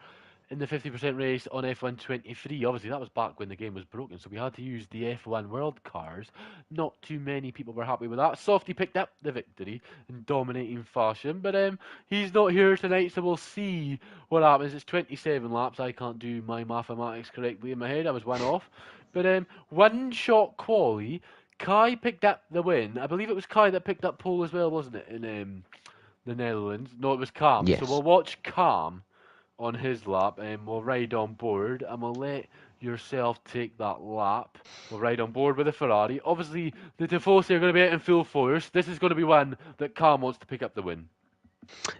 in the 50% race on F1 23. Obviously, that was back when the game was broken, so we had to use the F1 World cars. Not too many people were happy with that. Softy picked up the victory in dominating fashion, but he's not here tonight, so we'll see what happens. It's 27 laps. I can't do my mathematics correctly in my head. I was one off. But one-shot quali, Kai picked up the win. I believe it was Kai that picked up pole as well, wasn't it, in the Netherlands? No, it was Cam. Yes. So we'll watch Cam on his lap and we'll ride on board and we'll let yourself take that lap. We'll ride on board with the Ferrari. Obviously, the Tifosi are going to be out in full force. This is going to be one that Cam wants to pick up the win.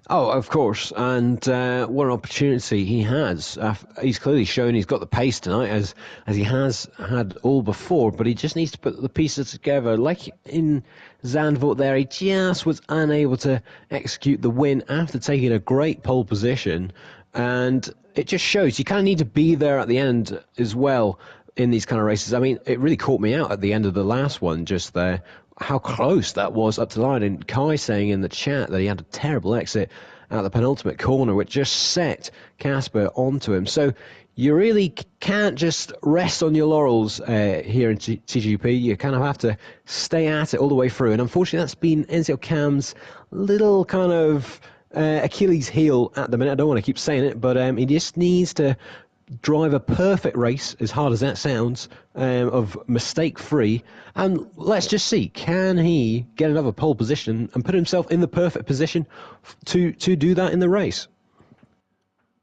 Oh, of course, and what an opportunity he has. He's clearly shown he's got the pace tonight, as he has had all before, but he just needs to put the pieces together. Like in Zandvoort there, he just was unable to execute the win after taking a great pole position, and it just shows you kind of need to be there at the end as well in these kind of races. I mean, it really caught me out at the end of the last one just there, how close that was up to the line. And Kai saying in the chat that he had a terrible exit at the penultimate corner, which just set Casper onto him. So you really can't just rest on your laurels here in TGP. You kind of have to stay at it all the way through. And unfortunately, that's been NCL Cam's little kind of Achilles heel at the minute. I don't want to keep saying it, but he just needs to drive a perfect race, as hard as that sounds, of mistake-free. And let's just see, can he get another pole position and put himself in the perfect position to do that in the race?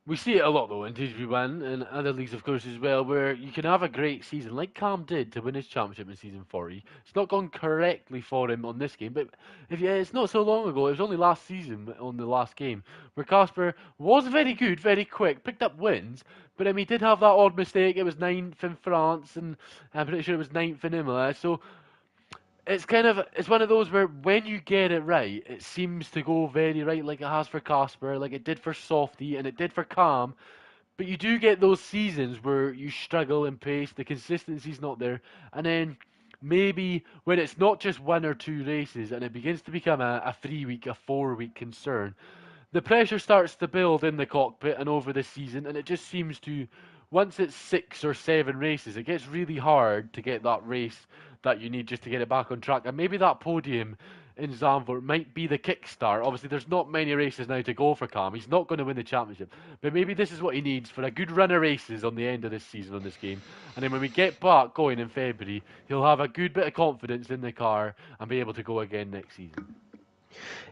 We see it a lot, though, in TGP1 and other leagues, of course, as well, where you can have a great season, like Cam did to win his championship in Season 40. It's not gone correctly for him on this game, but it's not so long ago, it was only last season on the last game, where Casper was very good, very quick, picked up wins, but he did have that odd mistake. It was 9th in France, and I'm pretty sure it was 9th in Imola, so it's one of those where when you get it right, it seems to go very right, like it has for Casper, like it did for Softy, and it did for Cam. But you do get those seasons where you struggle in pace, the consistency's not there, and then maybe when it's not just one or two races and it begins to become a 3-week, a 4-week concern, the pressure starts to build in the cockpit and over the season, and it just seems to, once it's 6 or 7 races, it gets really hard to get that race that you need just to get it back on track. And maybe that podium in Zandvoort might be the kickstart. Obviously, there's not many races now to go for Cam. He's not going to win the championship, but maybe this is what he needs for a good run of races on the end of this season on this game. And then when we get back going in February, he'll have a good bit of confidence in the car and be able to go again next season.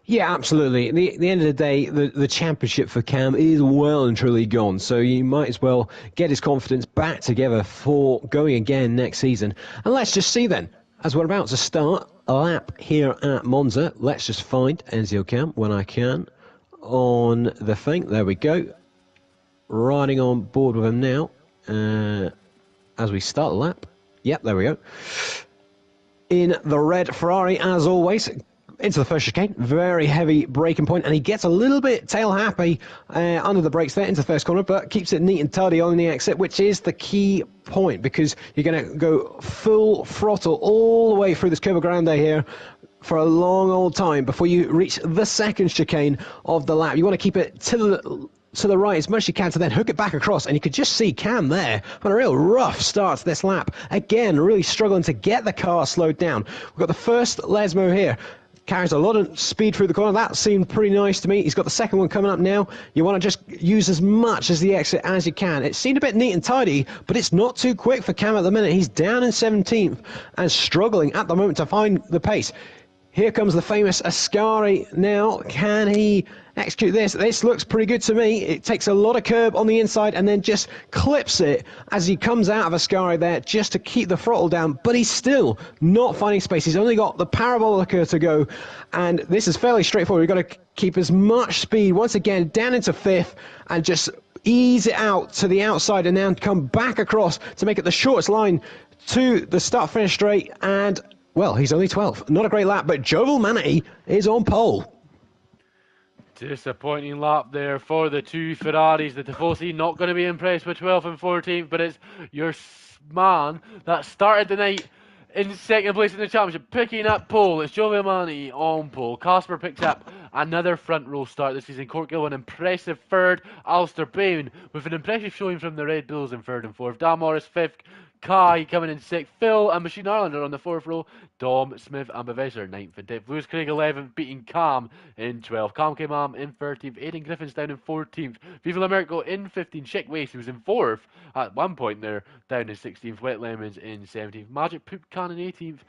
Yeah, absolutely. At the end of the day, the championship for Cam is well and truly gone. So you might as well get his confidence back together for going again next season. And let's just see then, as we're about to start a lap here at Monza, let's just find Enzio Cam when I can on the thing. There we go. Riding on board with him now as we start the lap. Yep, there we go. In the red Ferrari, as always. Into the first chicane, very heavy braking point, and he gets a little bit tail happy under the brakes there into the first corner, but keeps it neat and tidy on the exit, which is the key point, because you're going to go full throttle all the way through this Curva Grande here for a long old time before you reach the second chicane of the lap. You want to keep it to the right as much as you can to then hook it back across, and you could just see Cam there on a real rough start to this lap. Again, really struggling to get the car slowed down. We've got the first Lesmo here. Carries a lot of speed through the corner. That seemed pretty nice to me. He's got the second one coming up now. You want to just use as much as the exit as you can. It seemed a bit neat and tidy, but it's not too quick for Cam at the minute. He's down in 17th and struggling at the moment to find the pace. Here comes the famous Ascari now. Can he execute this? This looks pretty good to me. It takes a lot of curb on the inside and then just clips it as he comes out of Ascari there just to keep the throttle down. But he's still not finding space. He's only got the parabolica to go. And this is fairly straightforward. We've got to keep as much speed once again down into fifth and just ease it out to the outside and then come back across to make it the shortest line to the start-finish straight. And well, he's only 12th. Not a great lap, but Joe Manatee is on pole. Disappointing lap there for the two Ferraris. The Tifosi not going to be impressed with 12th and 14th, but it's your man that started the night in second place in the championship, picking up pole. It's Joe Manatee on pole. Casper picks up another front row start this season. Court Gill an impressive third. Alistair Bain with an impressive showing from the Red Bulls in third and fourth. Dan Morris fifth. Kai coming in sixth. Phil and Machine Islander on the fourth row. Dom, Smith and Bavesser ninth and 10th. Lewis Craig 11th, beating Cam in 12th. Cam Kimam in 13th. Aidan Griffin's down in 14th. Viva La America in 15th. Chick Waste, who was in 4th at one point there, down in 16th. Wet Lemons in 17th. Magic Poop Can in 18th.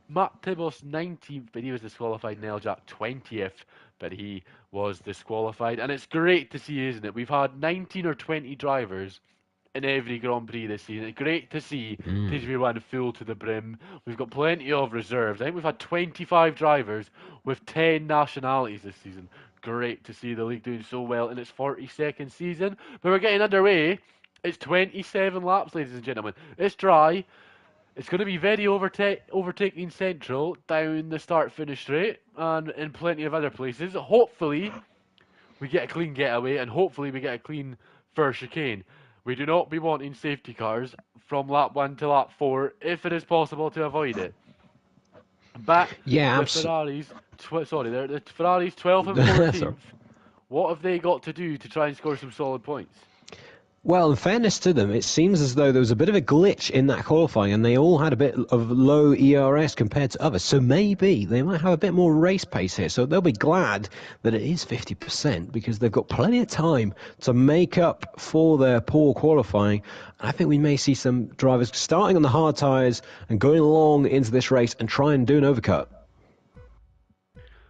Matt Tibos 19th, but he was disqualified. Nell Jack 20th, but he was disqualified. And it's great to see, isn't it? We've had 19 or 20 drivers in every Grand Prix this season. It's great to see TGP1 full to the brim. We've got plenty of reserves. I think we've had 25 drivers with 10 nationalities this season. Great to see the league doing so well in its 42nd season. But we're getting underway. It's 27 laps, ladies and gentlemen. It's dry. It's going to be very overtaking central down the start-finish straight and in plenty of other places. Hopefully, we get a clean getaway and hopefully we get a clean first chicane. We do not be wanting safety cars from lap 1 to lap 4 if it is possible to avoid it. But the Ferraris, the Ferraris 12th and 14th, what have they got to do to try and score some solid points? Well, in fairness to them, it seems as though there was a bit of a glitch in that qualifying and they all had a bit of low ERS compared to others. So maybe they might have a bit more race pace here. So they'll be glad that it is 50% because they've got plenty of time to make up for their poor qualifying. And I think we may see some drivers starting on the hard tyres and going along into this race and try and do an overcut.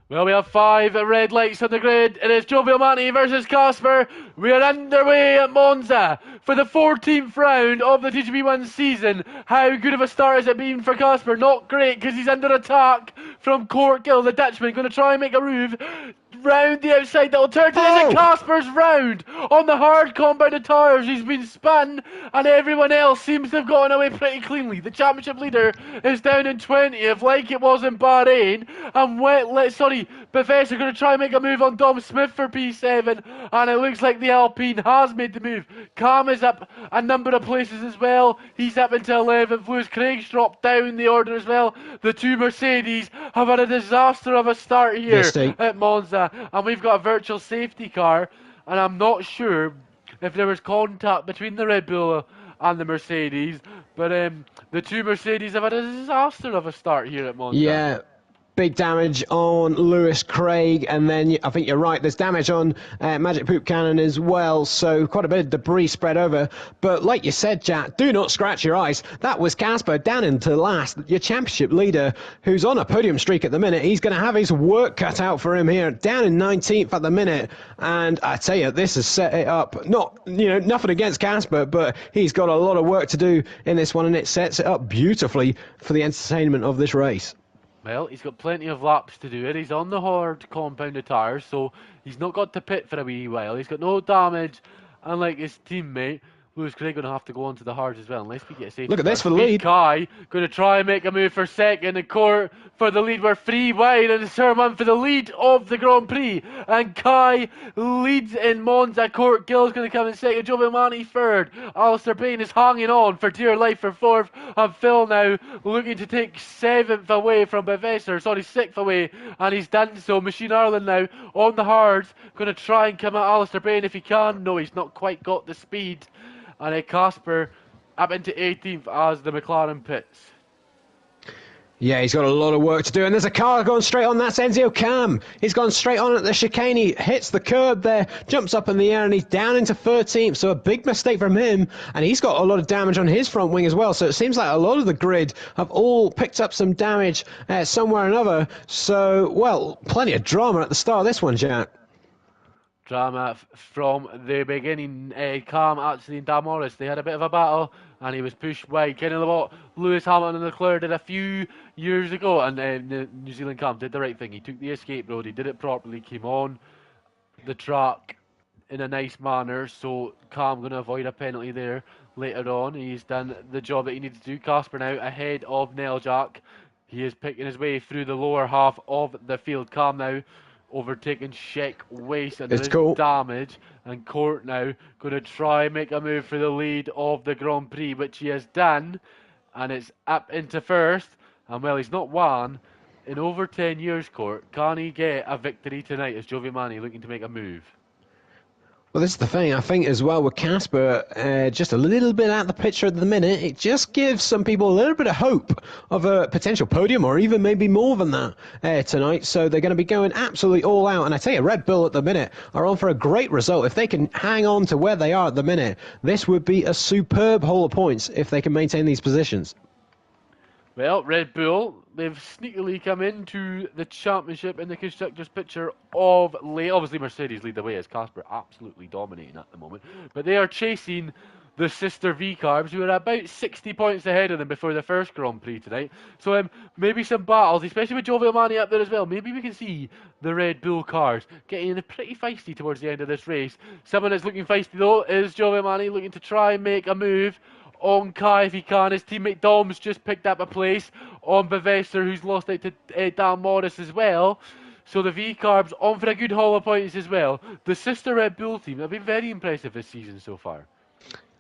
Well, we have 5 red lights on the grid. It is Joe Manatee versus Casper. We are underway at Monza for the 14th round of the TGP1 season. How good of a start has it been for Casper? Not great, because he's under attack from Court Gill, the Dutchman. Going to try and make a move round the outside that will turn to this Casper's round on the hard compounded tyres. He's been spun and everyone else seems to have gotten away pretty cleanly. The championship leader is down in 20th like it was in Bahrain, and Professor going to try and make a move on Dom Smith for P7, and it looks like the Alpine has made the move. Cam is up a number of places as well. He's up into 11th. Lewis Craig's dropped down the order as well. The two Mercedes have had a disaster of a start here at Monza. And we've got a virtual safety car, and I'm not sure if there was contact between the Red Bull and the Mercedes, but the two Mercedes have had a disaster of a start here at Monza. Yeah, big damage on Lewis Craig, and then I think you're right, there's damage on Magic Poop Cannon as well, so quite a bit of debris spread over. But like you said, Jack, do not scratch your eyes. That was Casper down into last, your championship leader, who's on a podium streak at the minute. He's going to have his work cut out for him here, down in 19th at the minute. And I tell you, this has set it up. Nothing against Casper, but he's got a lot of work to do in this one, and it sets it up beautifully for the entertainment of this race. Well, he's got plenty of laps to do it. He's on the hard compounded tyres, so he's not got to pit for a wee while. He's got no damage, unlike his teammate. Lewis Craig going to have to go onto the hards as well, unless we get a safety. Look at this for the Speed lead. Kai going to try and make a move for second, and Court for the lead. We're 3 wide, and it's Herman for the lead of the Grand Prix. And Kai leads in Monza. Court Gill's going to come in second. Giovanni third. Alistair Payne is hanging on for dear life for fourth. And Phil now looking to take 7th away from Bevesser. Sorry, 6th away, and he's done so. Machine Ireland now on the hards, going to try and come at Alistair Payne if he can. No, he's not quite got the speed. And Casper up into 18th as the McLaren pits. Yeah, he's got a lot of work to do. And there's a car going straight on. That's Enzio Cam. He's gone straight on at the chicane. He hits the curb there, jumps up in the air, and he's down into 13th. So a big mistake from him. And he's got a lot of damage on his front wing as well. So it seems like a lot of the grid have all picked up some damage somewhere or another. So, well, plenty of drama at the start of this one, Jack. Drama from the beginning. Cam actually and Dan Morris, they had a bit of a battle, and he was pushed wide, kind of what Lewis Hamilton and Leclerc did a few years ago. And the New Zealand Cam did the right thing. He took the escape road, he did it properly, came on the track in a nice manner. So Cam going to avoid a penalty there later on. He's done the job that he needed to do. Casper now ahead of Neljak. He is picking his way through the lower half of the field. Cam now overtaking Sheck Waste, and there is damage, and Court now going to try and make a move for the lead of the Grand Prix, which he has done, and it's up into first. And well, he's not won in over 10 years, Court. Can he get a victory tonight as Giovanni looking to make a move? Well, this is the thing. I think as well with Casper, just a little bit out of the picture at the minute, it just gives some people a little bit of hope of a potential podium, or even maybe more than that tonight. So they're going to be going absolutely all out. And I tell you, Red Bull at the minute are on for a great result. If they can hang on to where they are at the minute, this would be a superb haul of points if they can maintain these positions. Well, Red Bull, they've sneakily come into the championship in the Constructors' picture of late. Obviously, Mercedes lead the way as Casper absolutely dominating at the moment. But they are chasing the sister V-Carbs, who are about 60 points ahead of them before the first Grand Prix tonight. So maybe some battles, especially with Giovanni up there as well. Maybe we can see the Red Bull cars getting pretty feisty towards the end of this race. Someone that's looking feisty, though, is Giovanni, looking to try and make a move on Kai if he can. His teammate Dom's just picked up a place on Bevesser, who's lost out to Dan Morris as well. So the V-Carbs on for a good haul of points as well. The sister Red Bull team have been very impressive this season so far.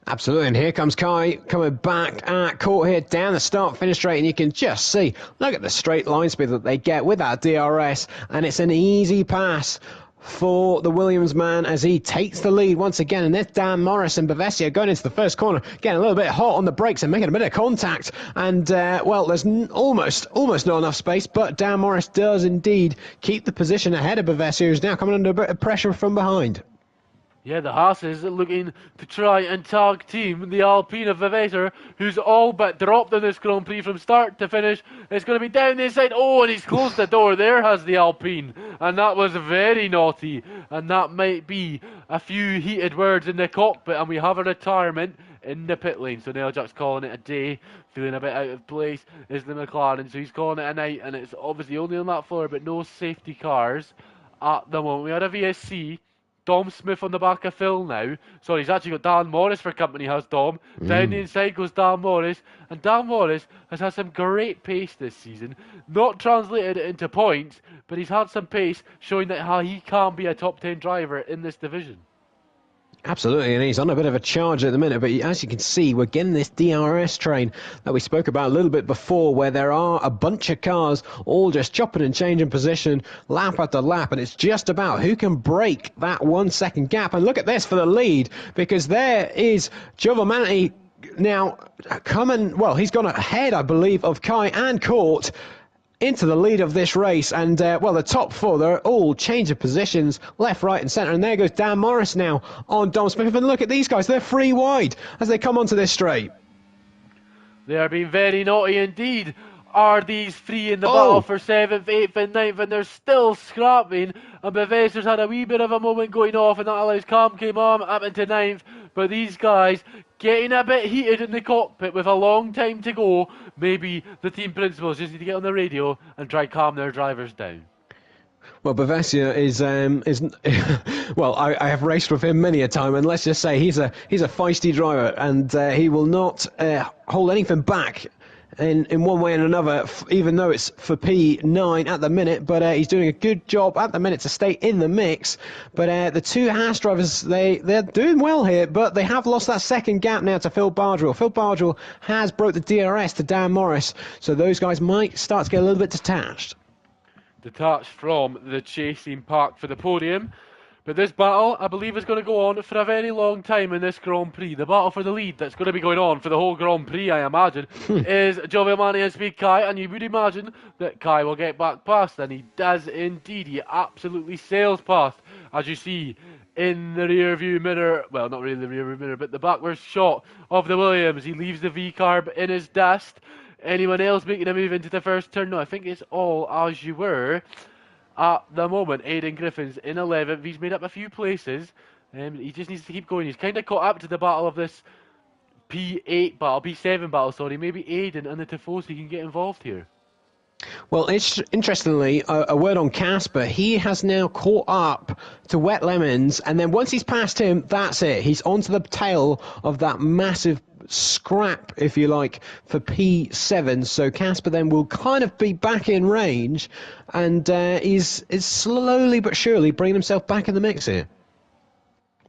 Absolutely, and here comes Kai coming back at Court here down the start-finish straight, and you can just see, look at the straight line speed that they get with that DRS, and it's an easy pass for the Williams man as he takes the lead once again. And there's Dan Morris and Bavessia going into the first corner, getting a little bit hot on the brakes and making a bit of contact. And, well, there's almost not enough space, but Dan Morris does indeed keep the position ahead of Bavessia, who's now coming under a bit of pressure from behind. Yeah, the Haas's looking to try and tag team the Alpine of Vavator, who's all but dropped in this Grand Prix from start to finish. It's going to be down the inside. Oh, and he's closed the door. There has the Alpine. And that was very naughty. And that might be a few heated words in the cockpit. And we have a retirement in the pit lane. So Neiljack's calling it a day. Feeling a bit out of place is the McLaren. So he's calling it a night. And it's obviously only on that floor, but no safety cars at the moment. We had a VSC. Dom Smith on the back of Phil now. Sorry, he's actually got Dan Morris for company, has Dom. Down the inside goes Dan Morris. And Dan Morris has had some great pace this season. Not translated into points, but he's had some pace showing that how he can be a top 10 driver in this division. Absolutely, and he's on a bit of a charge at the minute, but as you can see, we're getting this DRS train that we spoke about a little bit before, where there are a bunch of cars all just chopping and changing position lap after lap, and it's just about who can break that 1 second gap. And look at this for the lead, because there is Giovanni now coming, well, he's gone ahead, I believe, of Kai and Court. into the lead of this race. And, well, the top four, they're all change of positions, left, right, and centre. And there goes Dan Morris now on Dom Smith. And look at these guys, they're free wide as they come onto this straight. They are being very naughty indeed. Are these three in the Oh. battle for 7th, 8th and 9th, and they're still scrapping, and Bevesser's had a wee bit of a moment going off, and that allows Cam came on up into 9th, but these guys getting a bit heated in the cockpit with a long time to go. Maybe the team principals just need to get on the radio and try calm their drivers down. Well, Bavessia is well, I have raced with him many a time, and let's just say he's a feisty driver, and he will not hold anything back in one way and another, even though it's for P9 at the minute. But he's doing a good job at the minute to stay in the mix. But the two Haas drivers, they're doing well here, but they have lost that second gap now to Phil Bardwell. Phil Bardwell has broke the DRS to Dan Morris, so those guys might start to get a little bit detached. Detached from the chasing pack for the podium. But this battle, I believe, is going to go on for a very long time in this Grand Prix. The battle for the lead that's going to be going on for the whole Grand Prix, I imagine, is Giovinazzi and Speed Kai, and you would imagine that Kai will get back past, and he does indeed. He absolutely sails past, as you see in the rear view mirror. Well, not really the rear view mirror, but the backwards shot of the Williams. He leaves the V-carb in his dust. Anyone else making a move into the first turn? No, I think it's all as you were. At the moment, Aidan Griffin's in 11th. He's made up a few places. He just needs to keep going. He's kind of caught up to the battle of this P7 battle, sorry. Maybe Aidan and the Tifosi can get involved here. Well, interestingly, a word on Casper. He has now caught up to Wet Lemons, and then once he's passed him, that's it. He's onto the tail of that massive scrap, if you like, for P7. So Casper then will kind of be back in range, and is slowly but surely bringing himself back in the mix here.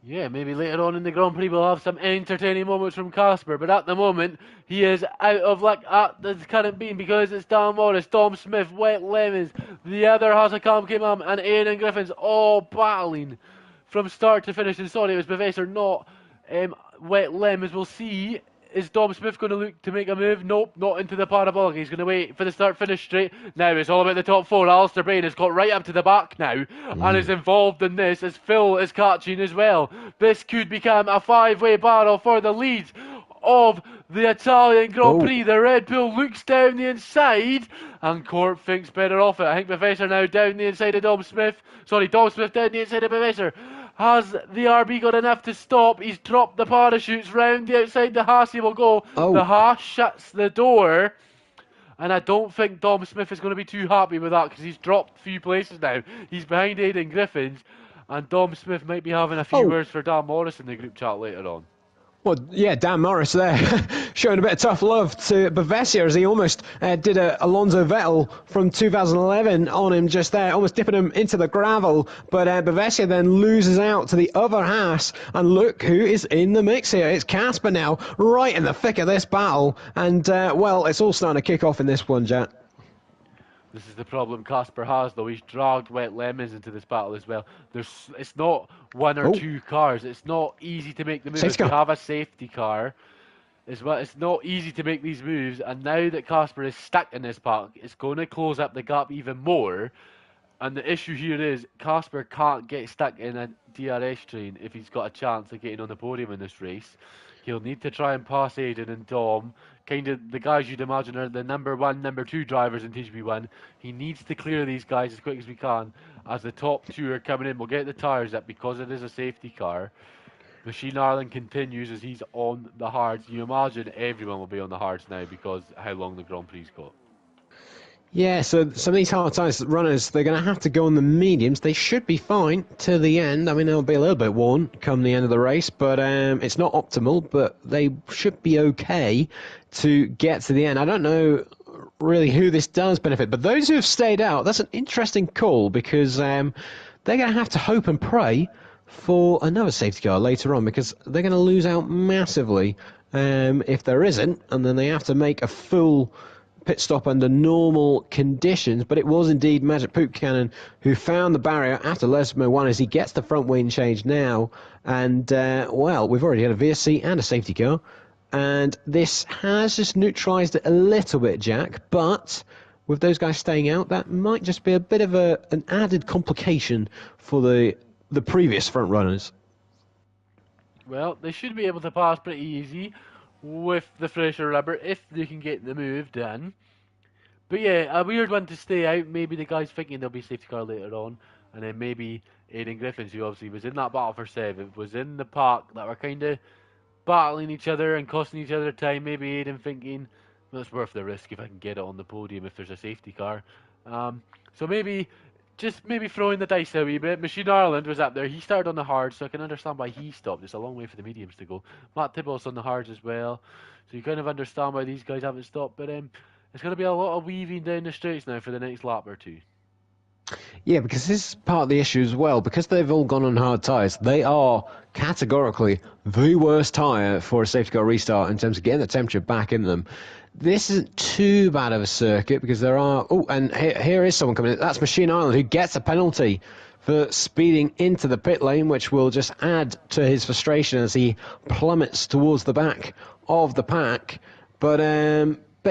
Yeah, maybe later on in the Grand Prix we'll have some entertaining moments from Casper, but at the moment he is out of luck at the current beam because it's Dan Morris, Dom Smith, Wet Lemons, the other Hasakam Kimam and Aidan Griffins all battling from start to finish. And sorry, it was Professor, not Wet Lemons. We'll see. Is Dom Smith going to look to make a move? Nope, not into the parabolic. He's going to wait for the start-finish straight. Now it's all about the top four. Alistair Bain has got right up to the back now and is involved in this as Phil is catching as well. This could become a five-way battle for the lead of the Italian Grand Prix. The Red Bull looks down the inside and Court thinks better off it. I think Professor now down the inside of Dom Smith. Sorry, Dom Smith down the inside of Professor. Has the RB got enough to stop? He's dropped the parachutes round the outside. The Haas, he will go. The Haas shuts the door. And I don't think Dom Smith is going to be too happy with that because he's dropped a few places now. He's behind Aidan Griffins. And Dom Smith might be having a few words for Dan Morris in the group chat later on. Well, yeah, Dan Morris there showing a bit of tough love to Bavessia as he almost did a Alonso Vettel from 2011 on him just there, almost dipping him into the gravel. But Bavessia then loses out to the other Haas. And look who is in the mix here. It's Casper now, right in the thick of this battle. And, well, it's all starting to kick off in this one, Jack. This is the problem Casper has, though. He's dragged Wet Lemons into this battle as well. It's not one or two cars. It's not easy to make the moves. If you have a safety car, it's not easy to make these moves. And now that Casper is stuck in this pack, it's going to close up the gap even more. And the issue here is Casper can't get stuck in a DRS train if he's got a chance of getting on the podium in this race. He'll need to try and pass Aidan and Dom, kind of the guys you'd imagine are the number one, number two drivers in TGP1. He needs to clear these guys as quick as we can. As the top two are coming in, we'll get the tyres up because it is a safety car. Machine Ireland continues as he's on the hards. You imagine everyone will be on the hards now because how long the Grand Prix's got. Yeah, so some of these hard tyres runners, they're going to have to go on the mediums. They should be fine to the end. I mean, they'll be a little bit worn come the end of the race, but it's not optimal, but they should be okay to get to the end. I don't know really who this does benefit, but those who have stayed out, that's an interesting call because they're going to have to hope and pray for another safety car later on because they're going to lose out massively if there isn't, and then they have to make a full pit stop under normal conditions. But it was indeed Magic Poop Cannon who found the barrier after Lesmo 1 as he gets the front wing change now. And, well, we've already had a VSC and a safety car. And this has just neutralised it a little bit, Jack. But with those guys staying out, that might just be a bit of an added complication for the previous front runners. Well, they should be able to pass pretty easy with the fresher rubber if they can get the move done. But yeah, a weird one to stay out. Maybe the guy's thinking there'll be safety car later on, and then maybe Aiden Griffiths, who obviously was in that battle for seventh, was in the park that were kind of battling each other and costing each other time. Maybe Aiden thinking, well, it's worth the risk if I can get it on the podium if there's a safety car. So maybe just maybe throwing the dice a wee bit. Machine Ireland was up there. He started on the hard, so I can understand why he stopped. It's a long way for the mediums to go. Matt Tibbles on the hards as well, so you kind of understand why these guys haven't stopped. But it's going to be a lot of weaving down the straights now for the next lap or two. Yeah, because this is part of the issue as well. Because they've all gone on hard tyres, they are categorically the worst tyre for a safety car restart in terms of getting the temperature back in them. This isn't too bad of a circuit because there are... Oh, and here is someone coming in. That's Machine Island, who gets a penalty for speeding into the pit lane, which will just add to his frustration as he plummets towards the back of the pack. But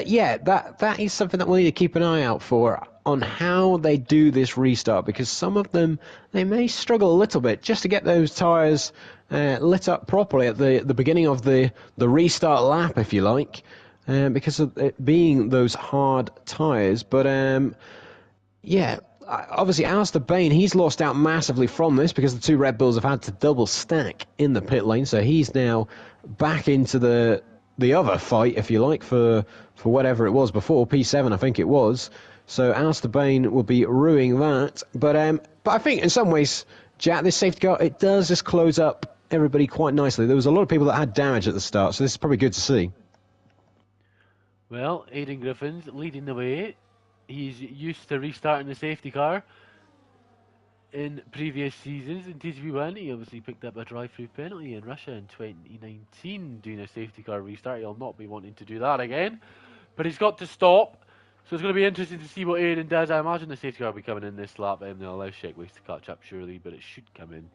yeah, that is something that we'll need to keep an eye out for on how they do this restart, because some of them, they may struggle a little bit just to get those tyres lit up properly at the beginning of the restart lap, if you like, because of it being those hard tyres. But yeah, obviously Alistair Bain, he's lost out massively from this because the two Red Bulls have had to double stack in the pit lane, so he's now back into the other fight, if you like, for whatever it was before, P7 I think it was. So Alistair Bain will be ruining that. But I think in some ways, Jack, this safety car, it does just close up everybody quite nicely. There was a lot of people that had damage at the start, so this is probably good to see. Well, Aiden Griffin's leading the way. He's used to restarting the safety car. In previous seasons in TGP1, he obviously picked up a drive-through penalty in Russia in 2019 doing a safety car restart. He'll not be wanting to do that again. But he's got to stop. So it's going to be interesting to see what Aiden does. I imagine the safety car will be coming in this lap, and they'll allow Sheckways to catch up surely, but it should come in.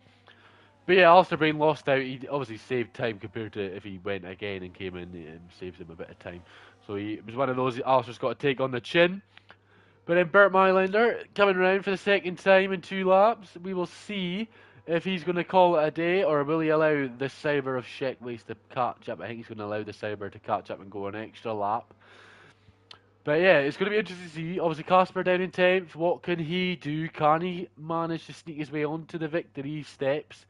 But yeah, Alistair Bain lost out. He obviously saved time compared to if he went again and came in. It saves him a bit of time. So it was one of those Alistair's got to take on the chin. But then Bert Mylander coming around for the second time in 2 laps. We will see if he's going to call it a day, or will he allow the Cyber of Sheckways to catch up. I think he's going to allow the Cyber to catch up and go an extra lap. But yeah, it's going to be interesting to see. Obviously, Casper down in 10th. What can he do? Can he manage to sneak his way onto the victory steps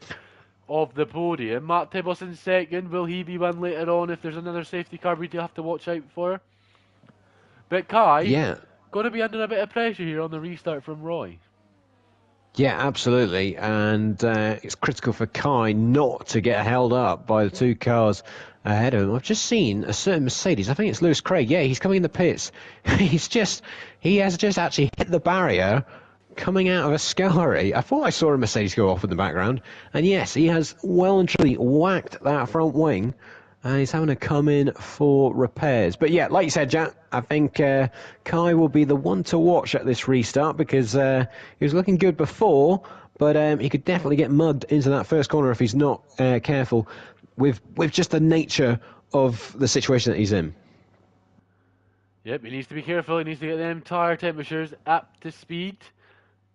of the podium? Matt Tibbles in second. Will he be one later on if there's another safety car we do have to watch out for? But Kai, Yeah. got to be under a bit of pressure here on the restart from Roy. Yeah, absolutely. And it's critical for Kai not to get held up by the 2 cars ahead of him. I've just seen a certain Mercedes. I think it's Lewis Craig. Yeah, he's coming in the pits. He has just actually hit the barrier coming out of a Scari. I thought I saw a Mercedes go off in the background. And yes, he has well and truly whacked that front wing. He's having to come in for repairs. But yeah, like you said, Jack, I think Kai will be the one to watch at this restart because he was looking good before, but he could definitely get mugged into that first corner if he's not careful with just the nature of the situation that he's in. Yep, he needs to be careful. He needs to get them tyre temperatures up to speed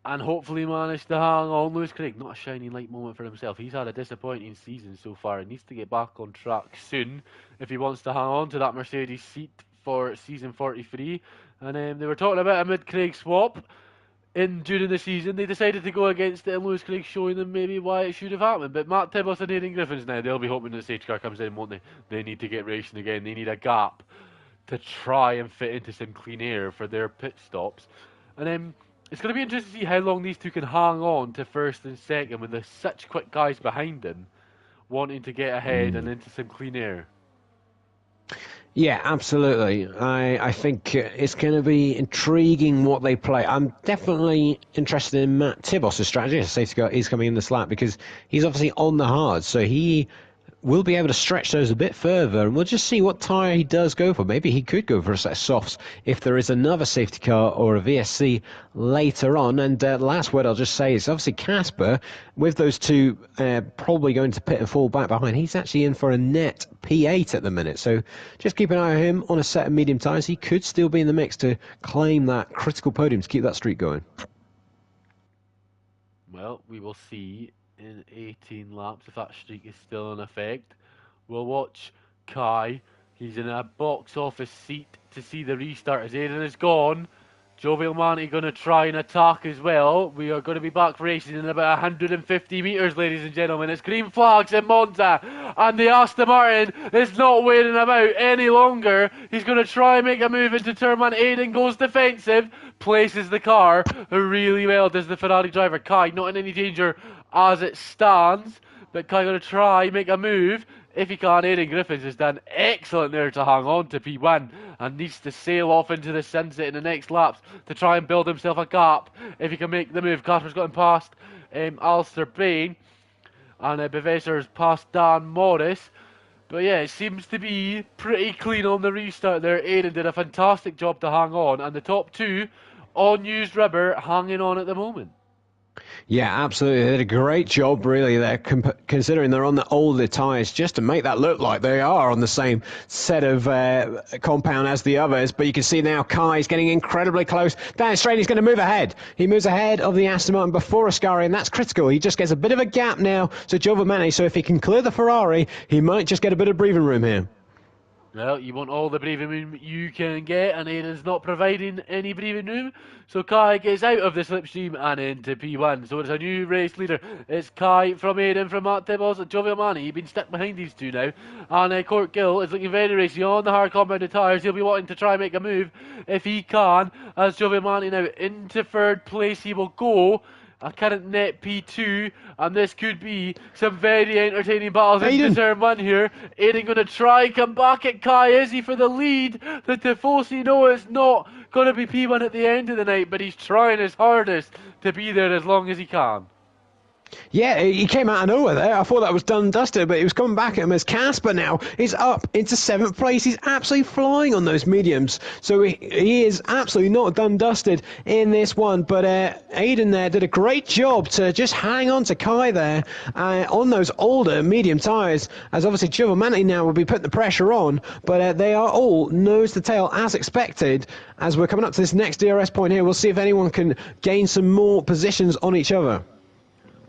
and hopefully manage to hang on. Lewis Craig, not a shining light moment for himself. He's had a disappointing season so far and needs to get back on track soon if he wants to hang on to that Mercedes seat for season 43. And they were talking about a mid-Craig swap during the season. They decided to go against it, and Lewis Craig showing them maybe why it should have happened. But Matt Tibbles and Aiden Griffiths now, they'll be hoping that the safety car comes in, won't they? They need to get racing again. They need a gap to try and fit into some clean air for their pit stops. And it's going to be interesting to see how long these two can hang on to first and second when there's such quick guys behind them wanting to get ahead and into some clean air. Yeah, absolutely. I think it's going to be intriguing what they play. I'm definitely interested in Matt Tibos' strategy. Safety car is coming in this lap because he's obviously on the hard, so he we'll be able to stretch those a bit further, and we'll just see what tyre he does go for. Maybe he could go for a set of softs if there is another safety car or a VSC later on. And the last word I'll just say is obviously Casper, with those two probably going to pit and fall back behind, he's actually in for a net P8 at the minute. So just keep an eye on him on a set of medium tyres. He could still be in the mix to claim that critical podium to keep that streak going. Well, we will see in 18 laps if that streak is still in effect. We'll watch Kai. He's in a box office seat to see the restart as Aiden is gone. Jovial Manti going to try and attack as well. We are going to be back racing in about 150 metres, ladies and gentlemen. It's green flags in Monza, and the Aston Martin is not waiting about any longer. He's going to try and make a move into turn one. Aiden goes defensive, places the car really well, does the Ferrari driver. Kai not in any danger as it stands, but Kai going to try make a move. If he can, Aiden Griffiths has done excellent there to hang on to P1 and needs to sail off into the sunset in the next laps to try and build himself a gap if he can make the move. Casper's got him past Alistair Bain, and Bevesser's past Dan Morris. But yeah, it seems to be pretty clean on the restart there. Aiden did a fantastic job to hang on, and the top two on used rubber hanging on at the moment. Yeah, absolutely. They did a great job, really, there, considering they're on the older tyres, just to make that look like they are on the same set of compound as the others. But you can see now Kai's getting incredibly close. Dan Straight, he's going to move ahead. He moves ahead of the Aston Martin before Ascari, and that's critical. He just gets a bit of a gap now to Giovanni, so if he can clear the Ferrari, he might just get a bit of breathing room here. Well, you want all the breathing room you can get, and Aiden's not providing any breathing room. So Kai gets out of the slipstream and into P1. So it's a new race leader. It's Kai from Aiden from Matt Tibbles and Jovial Manti. He's been stuck behind these two now. And Court Gill is looking very racy on the hard compounded tyres. He'll be wanting to try and make a move if he can. As Jovial Manti now into third place he will go. A current net P2, and this could be some very entertaining battles into turn one here. Aiden going to try come back at Kai, is he, for the lead? The Tifosi know it's not going to be P1 at the end of the night, but he's trying his hardest to be there as long as he can. Yeah, he came out of nowhere there. I thought that was done and dusted, but he was coming back at him as Casper now is up into 7th place. He's absolutely flying on those mediums. So he is absolutely not done dusted in this one. But Aiden there did a great job to just hang on to Kai there on those older medium tyres, as obviously Giovanni now will be putting the pressure on. But they are all nose to tail as expected. As we're coming up to this next DRS point here, we'll see if anyone can gain some more positions on each other.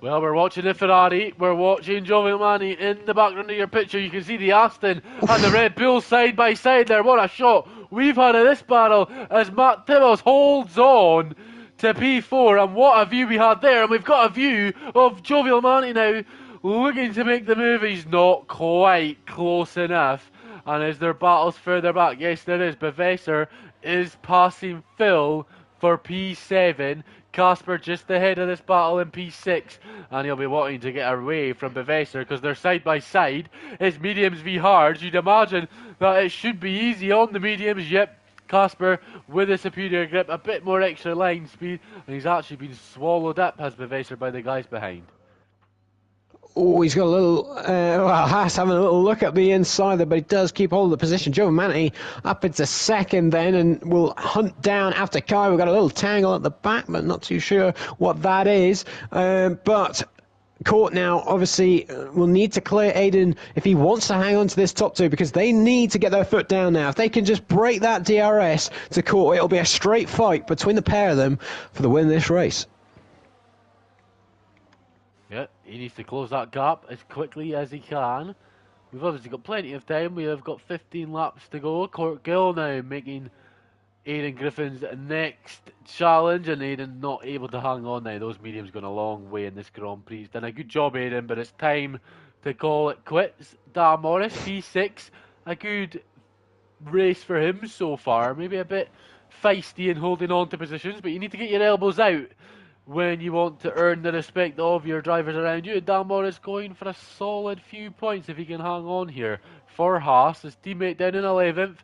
Well, we're watching the Ferrari, we're watching Jovial Manti in the background of your picture. You can see the Aston and the Red Bull side by side there. What a shot we've had of this battle as Matt Tibbles holds on to P4. And what a view we had there. And we've got a view of Jovial Manti now looking to make the move. He's not quite close enough. And is there battles further back? Yes, there is. Bevesser is passing Phil for P7. Casper just ahead of this battle in P6, and he'll be wanting to get away from Bevesser because they're side by side. It's mediums v hards. You'd imagine that it should be easy on the mediums. Yep, Casper with a superior grip, a bit more extra line speed, and he's actually been swallowed up as Bevesser by the guys behind. Oh, he's got a little, Haas having a little look at the inside there, but he does keep hold of the position. Giovanni up into second then, and will hunt down after Kai. We've got a little tangle at the back, but not too sure what that is. But Court now obviously will need to clear Aiden if he wants to hang on to this top two, because they need to get their foot down now. If they can just break that DRS to Court, it'll be a straight fight between the pair of them for the win of this race. Yeah, he needs to close that gap as quickly as he can. We've obviously got plenty of time. We have got 15 laps to go. Court Gill now making Aiden Griffin's next challenge, and Aiden not able to hang on now. Those mediums gone a long way in this Grand Prix. He's done a good job, Aiden, but it's time to call it quits. Dan Morris, P6, a good race for him so far. Maybe a bit feisty in holding on to positions, but you need to get your elbows out when you want to earn the respect of your drivers around you. Dan Morris going for a solid few points if he can hang on here for Haas. His teammate down in 11th,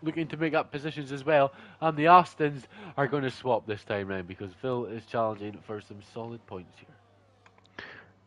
looking to make up positions as well. And the Astons are going to swap this time round because Phil is challenging for some solid points here.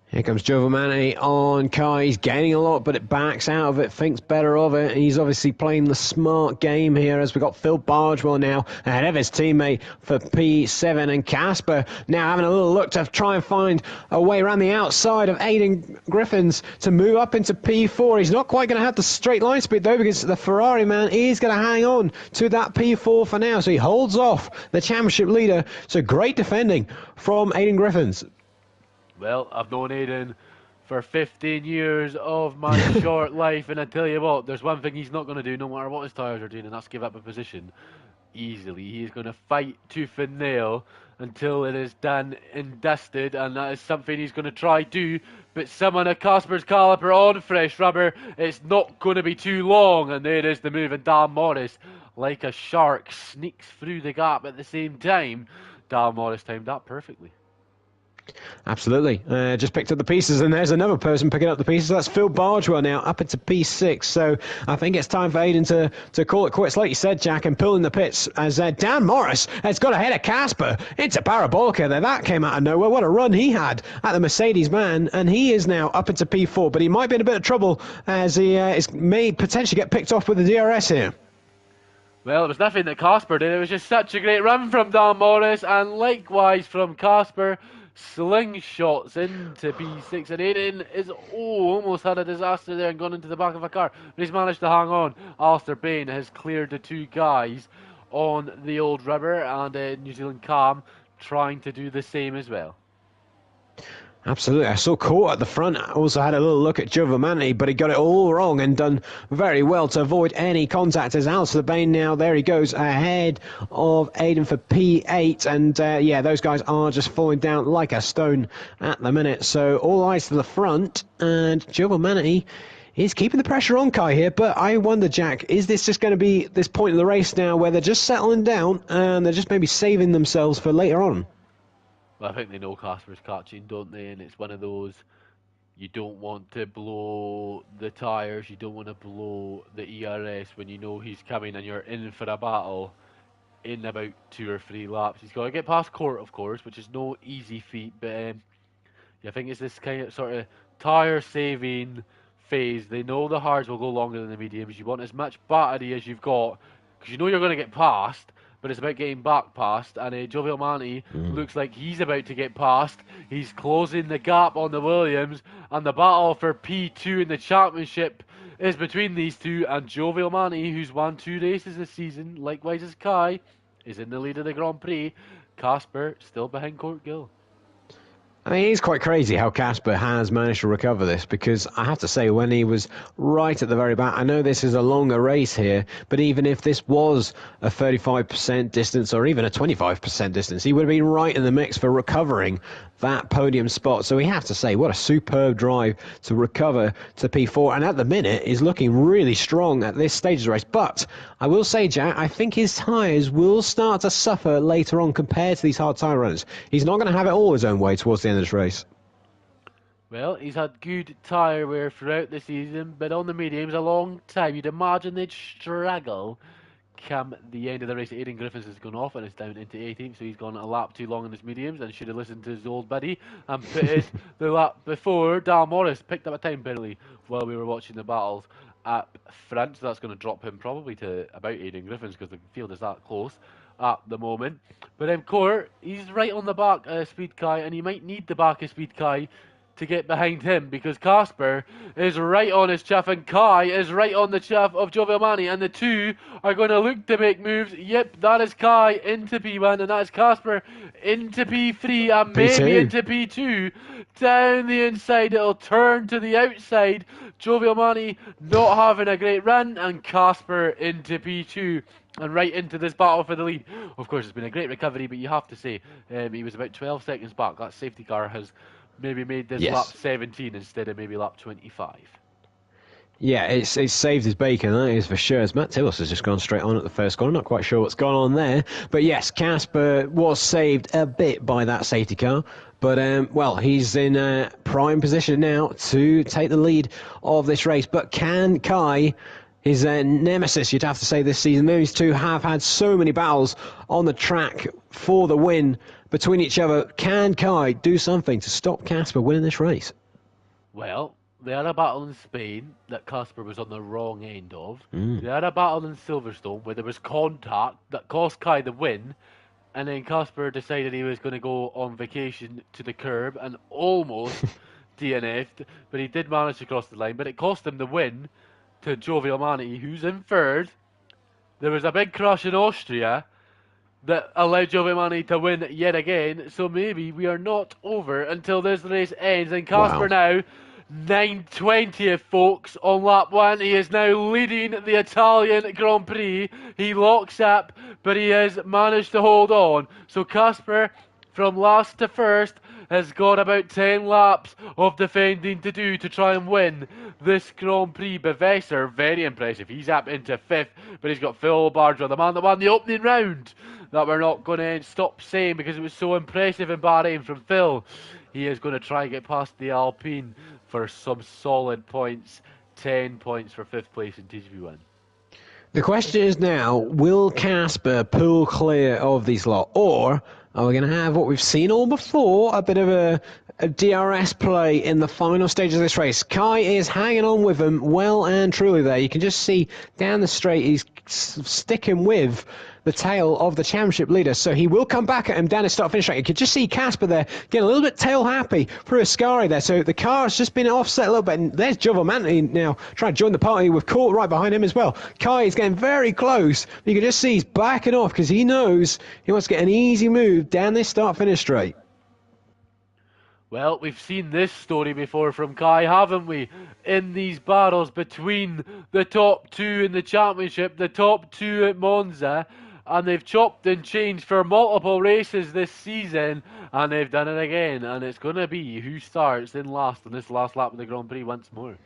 Here comes Giovanni on Kai. He's gaining a lot, but it backs out of it, thinks better of it. He's obviously playing the smart game here as we've got Phil Bargewell now ahead of his teammate for P7, and Casper now having a little look to try and find a way around the outside of Aidan Griffins to move up into P4. He's not quite going to have the straight line speed though, because the Ferrari man is going to hang on to that P4 for now, so he holds off the championship leader. So great defending from Aidan Griffins. Well, I've known Aidan for 15 years of my short life, and I tell you what, there's one thing he's not going to do no matter what his tyres are doing, and that's give up a position easily. He is going to fight tooth and nail until it is done and dusted, and that is something he's going to try do. But someone at Casper's caliper on fresh rubber, it's not going to be too long, and there is the move, and Dan Morris, like a shark, sneaks through the gap at the same time. Dan Morris timed that perfectly. Absolutely. Just picked up the pieces, and there's another person picking up the pieces. That's Phil Bargewell now, up into P6. So I think it's time for Aidan to call it quits, like you said, Jack, and pull in the pits as Dan Morris has got ahead of Casper into Parabolica there. That came out of nowhere. What a run he had at the Mercedes man, and he is now up into P4, but he might be in a bit of trouble as he may potentially get picked off with the DRS here. Well, it was nothing that Casper did. It was just such a great run from Dan Morris, and likewise from Casper. Slingshots into P6, and Aidan is almost had a disaster there and gone into the back of a car, but he's managed to hang on. Alistair Bain has cleared the two guys on the old rubber, and New Zealand Cam trying to do the same as well. Absolutely. I saw Court at the front. I also had a little look at Giovanni, but he got it all wrong and done very well to avoid any contact as Alistair Bain now, there he goes, ahead of Aidan for P8. And yeah, those guys are just falling down like a stone at the minute. So all eyes to the front, and Giovanni is keeping the pressure on Kai here. But I wonder, Jack, is this just going to be this point of the race now where they're just settling down and they're just maybe saving themselves for later on? Well, I think they know Casper's catching, don't they? And it's one of those, you don't want to blow the tyres, you don't want to blow the ERS when you know he's coming and you're in for a battle in about 2 or 3 laps. He's got to get past Court, of course, which is no easy feat, but yeah, I think it's this kind of sort of tyre saving phase. They know the hards will go longer than the mediums. You want as much battery as you've got, because you know you're going to get past, but it's about getting back past, and Jovial Manti looks like he's about to get past. He's closing the gap on the Williams, and the battle for P2 in the championship is between these two, and Jovial Manti, who's won 2 races this season, likewise as Kai, is in the lead of the Grand Prix. Casper still behind Court Gill. I mean, it's quite crazy how Casper has managed to recover this, because I have to say, when he was right at the very back, I know this is a longer race here, but even if this was a 35% distance or even a 25% distance, he would have been right in the mix for recovering that podium spot. So we have to say, what a superb drive to recover to P4, and at the minute is looking really strong at this stage of the race. But I will say, Jack, I think his tyres will start to suffer later on compared to these hard tyre runners. He's not going to have it all his own way towards the end of this race. Well, he's had good tyre wear throughout the season, but on the mediums a long time. You'd imagine they'd struggle come the end of the race. Aidan Griffiths has gone off and is down into 18th, so he's gone a lap too long in his mediums and should have listened to his old buddy and put his the lap before. Dan Morris picked up a time penalty while we were watching the battles up front, so that's going to drop him probably to about Aidan Griffiths because the field is that close at the moment. But Court, he's right on the back of Speed Kai, and he might need the back of Speed Kai to get behind him, because Casper is right on his chuff and Kai is right on the chuff of Jovial Manti, and the two are going to look to make moves. Yep, that is Kai into P1, and that is Casper into P3 and maybe into P2. Down the inside, it'll turn to the outside. Jovial Manti not having a great run, and Casper into P2 and right into this battle for the lead. Of course, it's been a great recovery, but you have to say he was about 12 seconds back. That safety car has maybe made this lap 17 instead of maybe lap 25. Yeah, it's saved his bacon, that is for sure. As Matt Tibbles has just gone straight on at the first corner. Not quite sure what's gone on there. But yes, Casper was saved a bit by that safety car. But, well, he's in a prime position now to take the lead of this race. But can Kai, his nemesis, you'd have to say, this season, these two have had so many battles on the track for the win between each other. Can Kai do something to stop Casper winning this race? Well, they had a battle in Spain that Casper was on the wrong end of. Mm. They had a battle in Silverstone where there was contact that cost Kai the win, and then Casper decided he was going to go on vacation to the curb and almost DNF'd, but he did manage to cross the line. But it cost him the win to Jovial Manny, who's in third. There was a big crash in Austria that allowed Giovanni to win yet again. So maybe we are not over until this race ends. And Casper Wow. now 9:20th, folks, on lap one. He is now leading the Italian Grand Prix. He locks up, but he has managed to hold on. So Casper, from last to first, has got about 10 laps of defending to do to try and win this Grand Prix. Bevesser, very impressive. He's up into fifth, but he's got Phil Barger, the man that won the opening round, that we're not going to stop saying because it was so impressive in Bahrain from Phil. He is going to try and get past the Alpine for some solid points. 10 points for fifth place in TGP1. The question is now, will Casper pull clear of these lot, or are we going to have what we've seen all before, a bit of a DRS play in the final stage of this race? Kai is hanging on with him well and truly there. You can just see down the straight he's sticking with the tail of the championship leader, so he will come back at him down the start-finish track. You can just see Casper there getting a little bit tail-happy through Ascari there, so the car has just been offset a little bit, and there's Giovanni now trying to join the party with Court right behind him as well. Kai is getting very close. You can just see he's backing off because he knows he wants to get an easy move down this start-finish straight. Well, we've seen this story before from Kai, haven't we? In these battles between the top two in the championship, the top two at Monza, and they've chopped and changed for multiple races this season, and they've done it again, and it's going to be who starts in last on this last lap of the Grand Prix once more.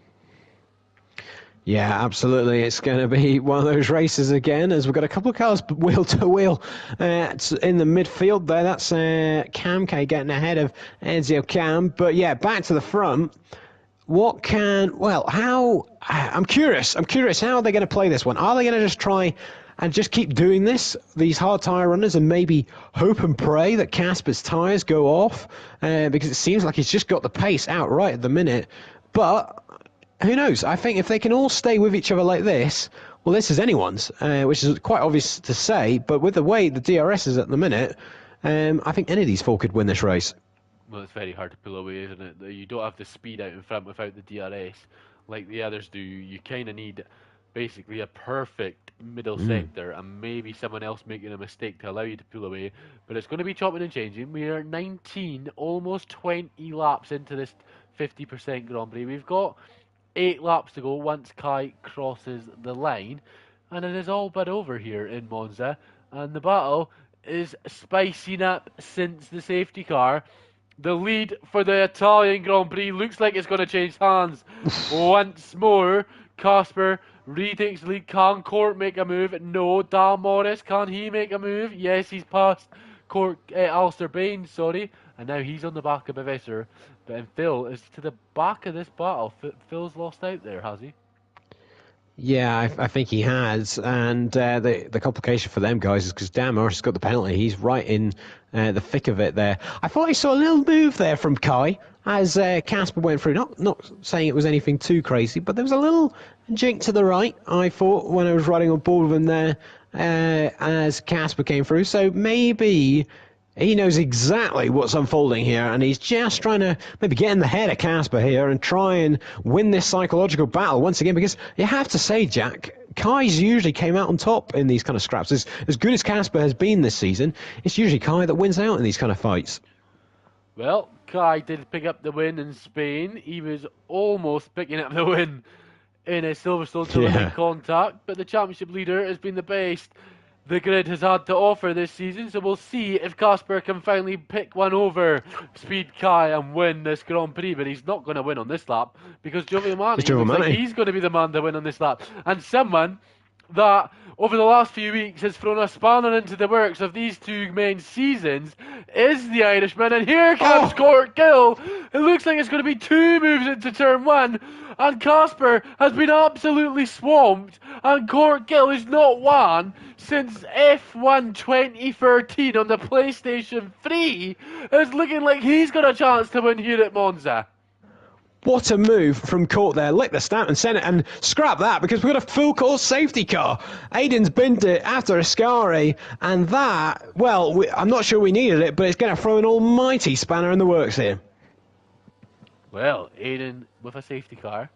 Yeah, absolutely. It's going to be one of those races again, as we've got a couple of cars wheel to wheel in the midfield there. That's Cam K getting ahead of Ezio Cam. But yeah, back to the front. I'm curious. How are they going to play this one? Are they going to just try and just keep doing these hard tyre runners, and maybe hope and pray that Casper's tyres go off? Because it seems like he's just got the pace outright at the minute. But who knows? I think if they can all stay with each other like this, well, this is anyone's, which is quite obvious to say. But with the way the DRS is at the minute, I think any of these four could win this race. Well, it's very hard to pull away, isn't it? You don't have the speed out in front without the DRS like the others do. You kind of need basically a perfect middle sector and maybe someone else making a mistake to allow you to pull away. But it's going to be chopping and changing. We are 19, almost 20 laps into this 50% Grand Prix. We've got 8 laps to go once Kai crosses the line, and it is all but over here in Monza, and the battle is spicing up since the safety car. The lead for the Italian Grand Prix looks like it's going to change hands once more. Casper retakes the lead. Can Court make a move? No. Dan Morris, can he make a move? Yes, he's passed Alistair Bain, sorry, and now he's on the back of Bevesser. But Phil is to the back of this battle. Phil's lost out there, has he? Yeah, I think he has, and the complication for them guys is because Dan Morris has got the penalty. He's right in the thick of it there. I thought I saw a little move there from Kai as Casper went through. Not saying it was anything too crazy, but there was a little jink to the right, I thought, when I was riding on board with him there as Casper came through. So maybe he knows exactly what's unfolding here, and he's just trying to maybe get in the head of Casper here and try and win this psychological battle once again, because you have to say, Jack, Kai's usually came out on top in these kind of scraps. As good as Casper has been this season, it's usually Kai that wins out in these kind of fights. Well, Kai did pick up the win in Spain. He was almost picking up the win in a Silverstone to limit contact, but the championship leader has been the best the grid has had to offer this season, so we'll see if Casper can finally pick one over Speed Kai and win this Grand Prix, but he's not going to win on this lap because Giovanni looks like he's going to be the man to win on this lap. And someone that over the last few weeks has thrown a spanner into the works of these two men's seasons is the Irishman, and here comes Court Gill. It looks like it's going to be 2 moves into turn 1, and Casper has been absolutely swamped, and Court Gill is not won since F1 2013 on the PlayStation 3. It's looking like he's got a chance to win here at Monza. What a move from Court there. Lick the stamp and send it and scrap that because we've got a full course safety car. Aiden's binned it after Ascari, and that, well, I'm not sure we needed it, but it's going to throw an almighty spanner in the works here. Well, Aiden with a safety car.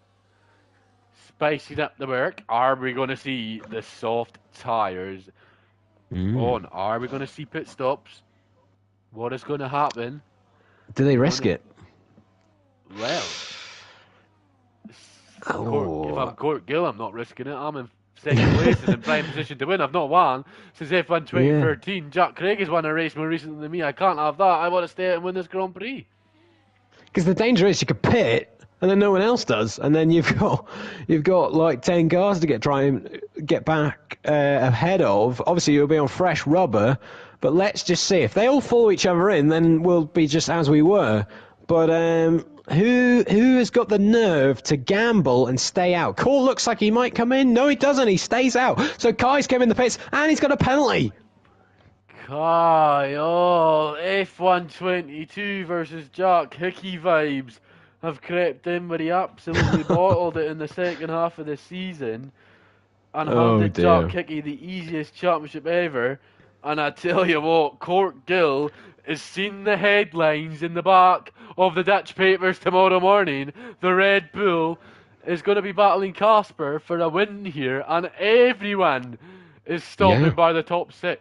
Spicing up the work. Are we going to see the soft tyres on? Are we going to see pit stops? What is going to happen? Do they risk it? Well, if I'm Court Gill, I'm not risking it. I'm in second place and in prime position to win. I've not won since F1 2013. Jack Craig has won a race more recently than me. I can't have that. I want to stay out and win this Grand Prix. Because the danger is you could pit and then no one else does, and then you've got like 10 cars to try and get back ahead of. Obviously, you'll be on fresh rubber, but let's just see if they all follow each other in, then we'll be just as we were. But who has got the nerve to gamble and stay out? Cole looks like he might come in. No, he doesn't. He stays out. So Kai's come in the pits, and he's got a penalty. Kai, F122 versus Jack Hickey vibes have crept in where he absolutely bottled it in the second half of the season and handed Jack Hickey the easiest championship ever. And I tell you what, Court Gill has seen the headlines in the back of the Dutch papers tomorrow morning. The Red Bull is going to be battling Casper for a win here, and everyone is stopping by the top 6.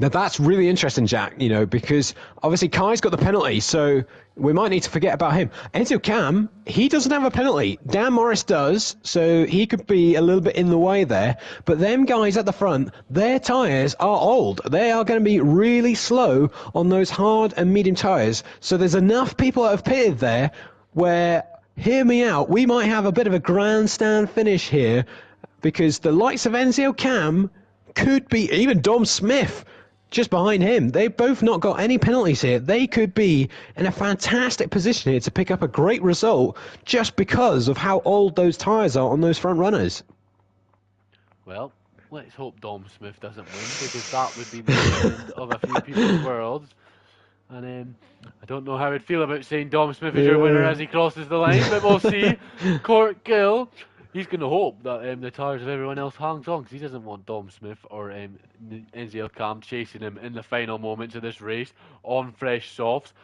Now that's really interesting, Jack, because obviously Kai's got the penalty, so we might need to forget about him. Enzo Cam, he doesn't have a penalty. Dan Morris does, so he could be a little bit in the way there. But them guys at the front, their tyres are old. They are going to be really slow on those hard and medium tyres. So there's enough people that have pitted there where, hear me out, we might have a bit of a grandstand finish here because the likes of Enzo Cam could be, even Dom Smith, just behind him. They've both not got any penalties here. They could be in a fantastic position here to pick up a great result just because of how old those tyres are on those front runners. Well, let's hope Dom Smith doesn't win because that would be the end of a few people's worlds. And I don't know how I'd feel about saying Dom Smith is your winner as he crosses the line, but we'll see. Court Gill, he's going to hope that the tyres of everyone else hangs on because he doesn't want Dom Smith or NZL Cam chasing him in the final moments of this race on fresh softs.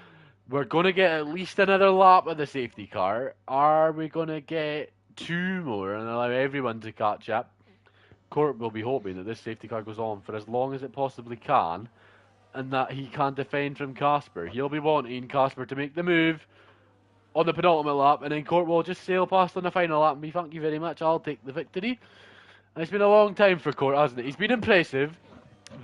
We're going to get at least another lap of the safety car. Are we going to get 2 more and allow everyone to catch up? Court will be hoping that this safety car goes on for as long as it possibly can and that he can defend from Casper. He'll be wanting Casper to make the move on the penultimate lap, and then Court will just sail past on the final lap and be thank you very much, I'll take the victory. And it's been a long time for Court, hasn't it? He's been impressive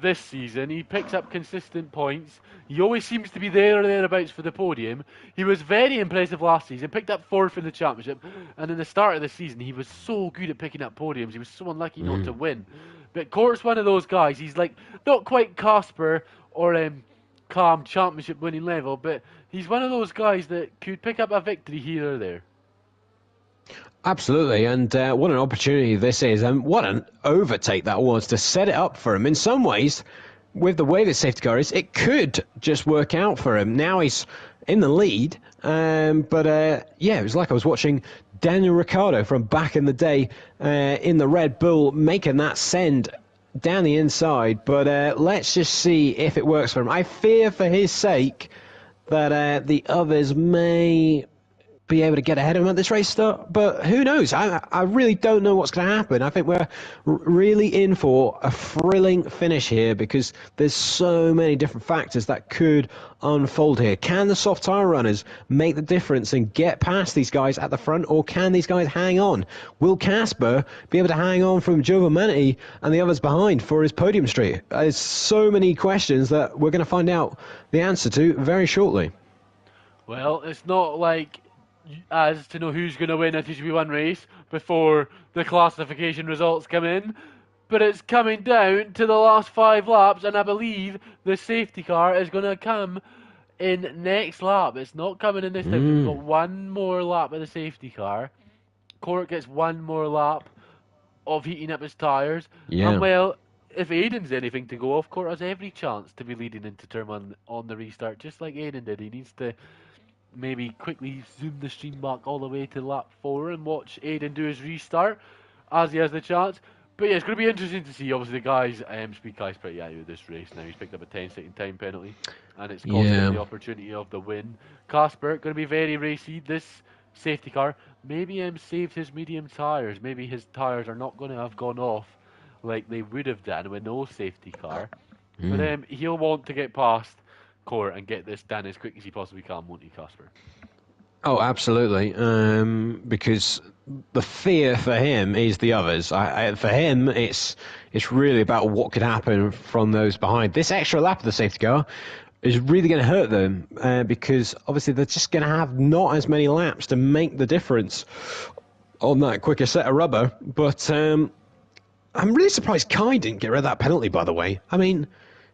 this season. He picks up consistent points. He always seems to be there or thereabouts for the podium. He was very impressive last season, picked up 4th in the championship, and in the start of the season he was so good at picking up podiums. He was so unlucky not to win. But Court's one of those guys, he's like, not quite Casper or Cam championship winning level, but he's one of those guys that could pick up a victory here or there. Absolutely, and what an opportunity this is, and what an overtake that was to set it up for him. In some ways, with the way the safety car is, it could just work out for him. Now he's in the lead, but it was like I was watching Daniel Ricciardo from back in the day in the Red Bull making that send down the inside, but let's just see if it works for him. I fear for his sake that the others may be able to get ahead of him at this race start, but who knows? I really don't know what's going to happen. I think we're really in for a thrilling finish here because there's so many different factors that could unfold here. Can the soft tyre runners make the difference and get past these guys at the front, or can these guys hang on? Will Casper be able to hang on from Joe Vermanti and the others behind for his podium streak? There's so many questions that we're going to find out the answer to very shortly. Well, it's not like as to know who's going to win a TGP1 race before the classification results come in, but it's coming down to the last 5 laps, and I believe the safety car is going to come in next lap. It's not coming in this time. We've got 1 more lap of the safety car. Court gets 1 more lap of heating up his tyres, and well, if Aiden's anything to go off, Court has every chance to be leading into turn 1 on the restart, just like Aiden did. He needs to maybe quickly zoom the stream back all the way to lap 4 and watch Aiden do his restart as he has the chance. But yeah, it's going to be interesting to see. Obviously, the guys, Speed Guy's pretty happy with this race now. He's picked up a 10-second time penalty, and it's cost him Yeah. the opportunity of the win. Casper, going to be very racy. This safety car maybe saved his medium tyres. Maybe his tyres are not going to have gone off like they would have done with no safety car. But he'll want to get past Court and get this done as quick as he possibly can, won't he, Casper? Oh, absolutely. Because the fear for him is the others. For him, it's really about what could happen from those behind. This extra lap of the safety car is really going to hurt them because obviously they're just going to have not as many laps to make the difference on that quicker set of rubber. But I'm really surprised Kai didn't get rid of that penalty, by the way. I mean,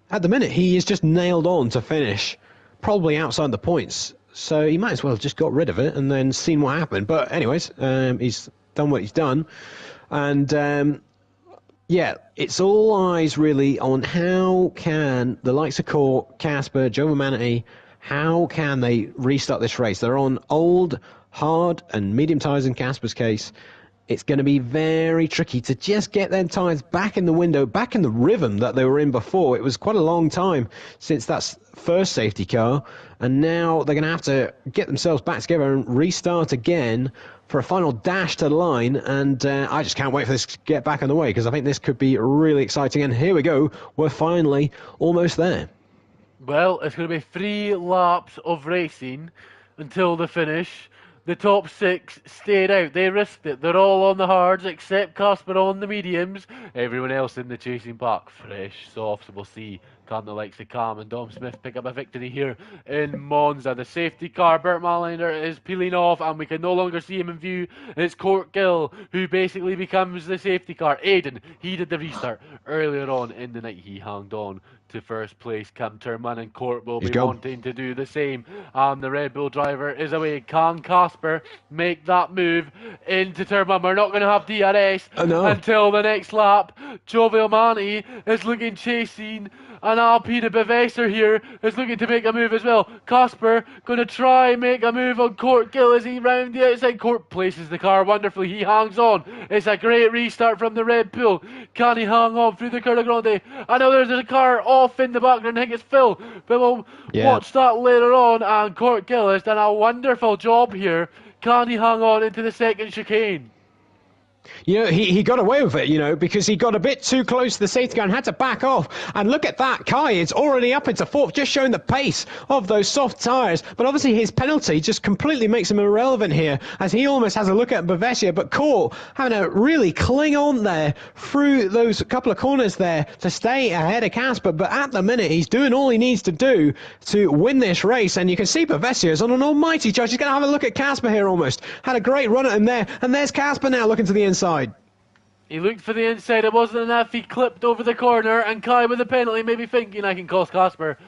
at the minute, he is just nailed on to finish probably outside the points. So he might as well have just got rid of it and then seen what happened. But anyways, he's done what he's done. And yeah, it's all eyes really on how can the likes of Court, Casper, Joe Manatee, how can they restart this race? They're on old, hard and medium tyres in Casper's case. It's going to be very tricky to just get their tyres back in the window, back in the rhythm that they were in before. It was quite a long time since that first safety car, and now they're going to have to get themselves back together and restart again for a final dash to the line, and I just can't wait for this to get back on the way, because I think this could be really exciting, and here we go, we're finally almost there. Well, it's going to be 3 laps of racing until the finish. The top 6 stayed out. They risked it. They're all on the hards except Casper on the mediums. Everyone else in the chasing pack, fresh, soft. So we'll see. Can the likes of Cam and Dom Smith pick up a victory here in Monza? The safety car, Bert Malander, is peeling off and we can no longer see him in view. It's Court Gill who basically becomes the safety car. Aiden, he did the restart earlier on in the night. He hanged on to first place. Cam Turman and Court will be wanting to do the same. And the Red Bull driver is away. Can Casper make that move into Turman? We're not going to have DRS until the next lap. Jovial Manny is looking chasing. And Alpina Bevesser here is looking to make a move as well. Casper going to try and make a move on Court Gill as he round the outside. Court places the car wonderfully. He hangs on. It's a great restart from the Red Bull. Can he hang on through the Curra Grande? I know there's a car off in the background. I think it's Phil. But we'll watch that later on. And Court Gill has done a wonderful job here. Can he hang on into the second chicane? You know, he got away with it, you know, because he got a bit too close to the safety car and had to back off. And look at that, Kai is already up into fourth, just showing the pace of those soft tyres. But obviously his penalty just completely makes him irrelevant here, as he almost has a look at Bavessia. But Court having to really cling on there through those couple of corners there to stay ahead of Casper. But at the minute, he's doing all he needs to do to win this race. And you can see Bavessia is on an almighty charge. He's going to have a look at Casper here almost. Had a great run at him there. And there's Casper now looking to the inside. He looked for the inside, it wasn't enough, he clipped over the corner, and Kai with the penalty, maybe thinking I can cost Casper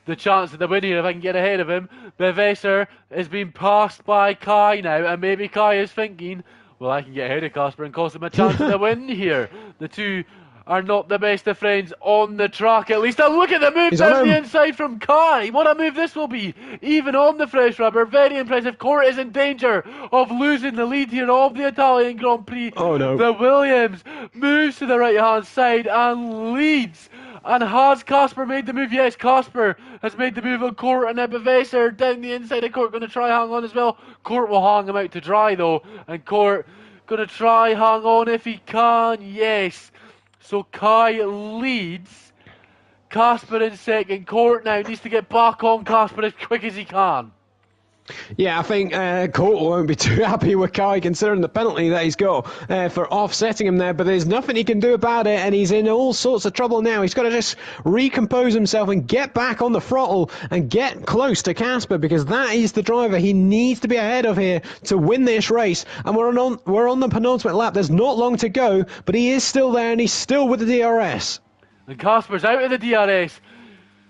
the chance of the win here if I can get ahead of him. Bevesser is being passed by Kai now, and maybe Kai is thinking, well, I can get ahead of Casper and cost him a chance of the win here. The two are not the best of friends on the track, at least. And look at the move down the inside from Kai. What a move this will be, even on the fresh rubber. Very impressive. Court is in danger of losing the lead here of the Italian Grand Prix. Oh no. The Williams moves to the right hand side and leads. And has Casper made the move? Yes, Casper has made the move on Court, and then Bevesser down the inside of Court going to try hang on as well. Court will hang him out to dry though, and Court going to try hang on if he can. Yes. So Kai leads. Casper in second. Court now needs to get back on Casper as quick as he can. Yeah, I think Court won't be too happy with Kai considering the penalty that he's got for offsetting him there, but there's nothing he can do about it, and he's in all sorts of trouble now. He's got to just recompose himself and get back on the throttle and get close to Casper, because that is the driver he needs to be ahead of here to win this race. And we're on the penultimate lap. There's not long to go, but he is still there and he's still with the DRS. And Casper's out of the DRS.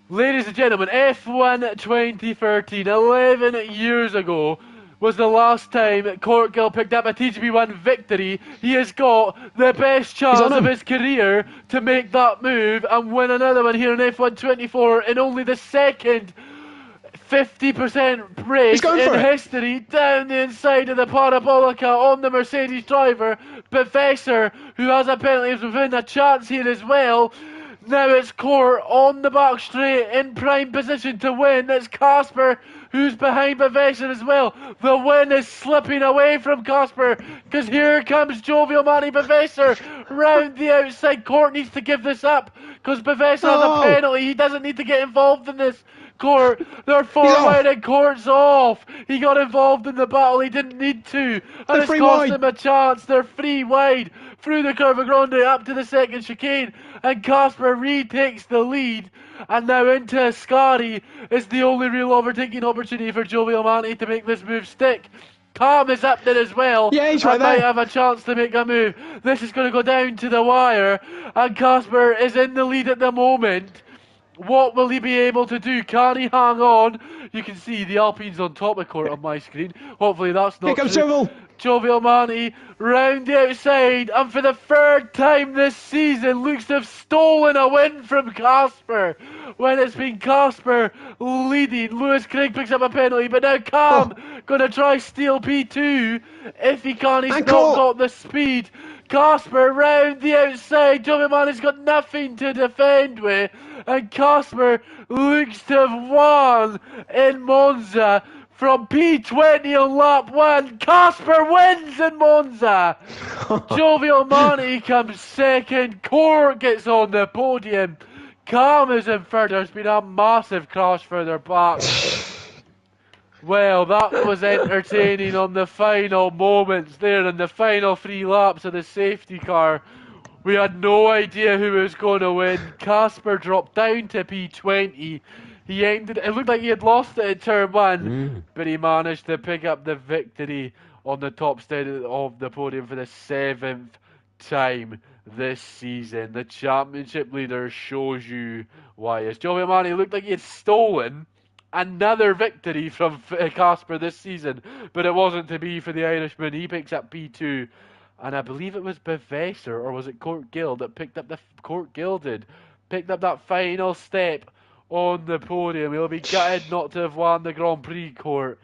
Ladies and gentlemen, F1 2013, 11 years ago, was the last time Court Gill picked up a TGP1 victory. He has got the best chance of his career to make that move and win another one here in F1 24 in only the second 50% He's race going in for it. history down the inside of the Parabolica on the Mercedes driver, Professor, who has a penalty is within a chance here as well. Now it's Court on the back straight in prime position to win. It's Casper who's behind Professor as well. The win is slipping away from Casper because here comes Jovial Manny Professor round the outside. Court needs to give this up because Professor has a No, penalty. He doesn't need to get involved in this. Court, they're he's four off. wide and Court's off. He got involved in the battle. He didn't need to. And They're it's free cost wide. him a chance. They're free wide through the Curva Grande up to the second chicane. And Casper retakes the lead. And now into Ascari is the only real overtaking opportunity for Jovial Manti to make this move stick. Calm is up there as well Yeah, he's right and might there. have a chance to make a move. This is going to go down to the wire. And Casper is in the lead at the moment. What will he be able to do? Can he hang on? You can see the Alpines on top of court on my screen. Hopefully that's Here not comes true. Jovial. Jovial Manti round the outside, and for the third time this season looks to have stolen a win from Casper. When it's been Casper leading, Lewis Craig picks up a penalty, but now Cam Oh, gonna try steal P2. If he can, he's and not Court. got the speed. Casper round the outside. Jovial Manti's got nothing to defend with, and Casper looks to have won in Monza. From P20 on lap 1, Casper wins in Monza. Jovial Manti comes second. Court gets on the podium. Calm is in third. There's been a massive crash further back. Well, that was entertaining on the final moments there in the final 3 laps of the safety car. We had no idea who was going to win. Casper dropped down to P20. It looked like he had lost it in turn 1, but he managed to pick up the victory on the top side of the podium for the 7th time this season. The championship leader shows you why. As Joey Manni looked like he had stolen another victory from Casper this season, but it wasn't to be for the Irishman. He picks up P2, and I believe it was Bevesser, or was it Court Gill that picked up Court Gill picked up that final step on the podium. He'll be gutted not to have won the Grand Prix Court,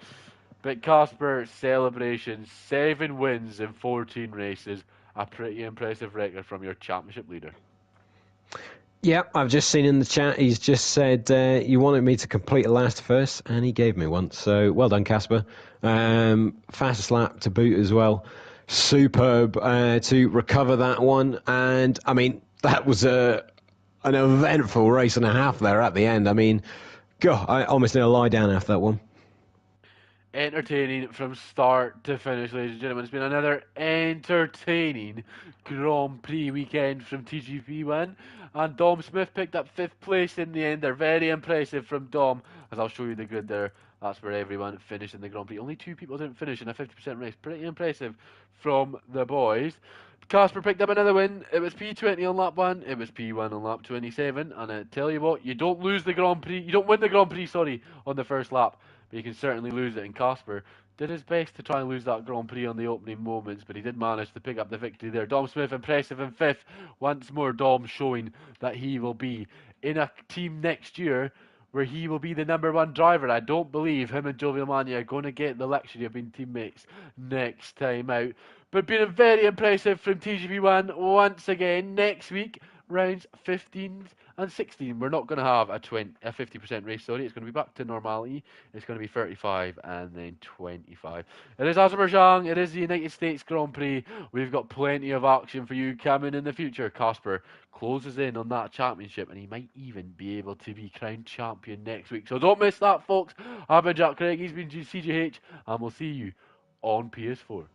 but Casper celebration, 7 wins in 14 races, a pretty impressive record from your championship leader. Yeah, I've just seen in the chat, he's just said, you wanted me to complete a last first, and he gave me one. So, well done, Casper. Fastest lap to boot as well. Superb to recover that one. And, I mean, that was an eventful race and a half there at the end. I mean, God, I almost need to lie down after that one. Entertaining from start to finish, ladies and gentlemen. It's been another entertaining Grand Prix weekend from TGP1, and Dom Smith picked up 5th place in the end. They're very impressive from Dom, as I'll show you the grid there. That's where everyone finished in the Grand Prix. Only 2 people didn't finish in a 50% race. Pretty impressive from the boys. Casper picked up another win. It was P20 on lap 1, it was P1 on lap 27, and I tell you what, you don't win the Grand Prix, sorry, on the first lap, but you can certainly lose it. And Casper did his best to try and lose that Grand Prix on the opening moments, but he did manage to pick up the victory there. Dom Smith impressive in 5th. Once more, Dom showing that he will be in a team next year where he will be the #1 driver. I don't believe him and Jovial Manti are going to get the luxury of being teammates next time out. But being very impressive from TGP1 once again. Next week, rounds 15 and 16. We're not going to have a 50% race, sorry. It's going to be back to normality. It's going to be 35 and then 25. It is Azerbaijan. It is the United States Grand Prix. We've got plenty of action for you coming in the future. Casper closes in on that championship, and he might even be able to be crowned champion next week. So don't miss that, folks. I've been Jack Craig. He's been CGH, and we'll see you on PS4.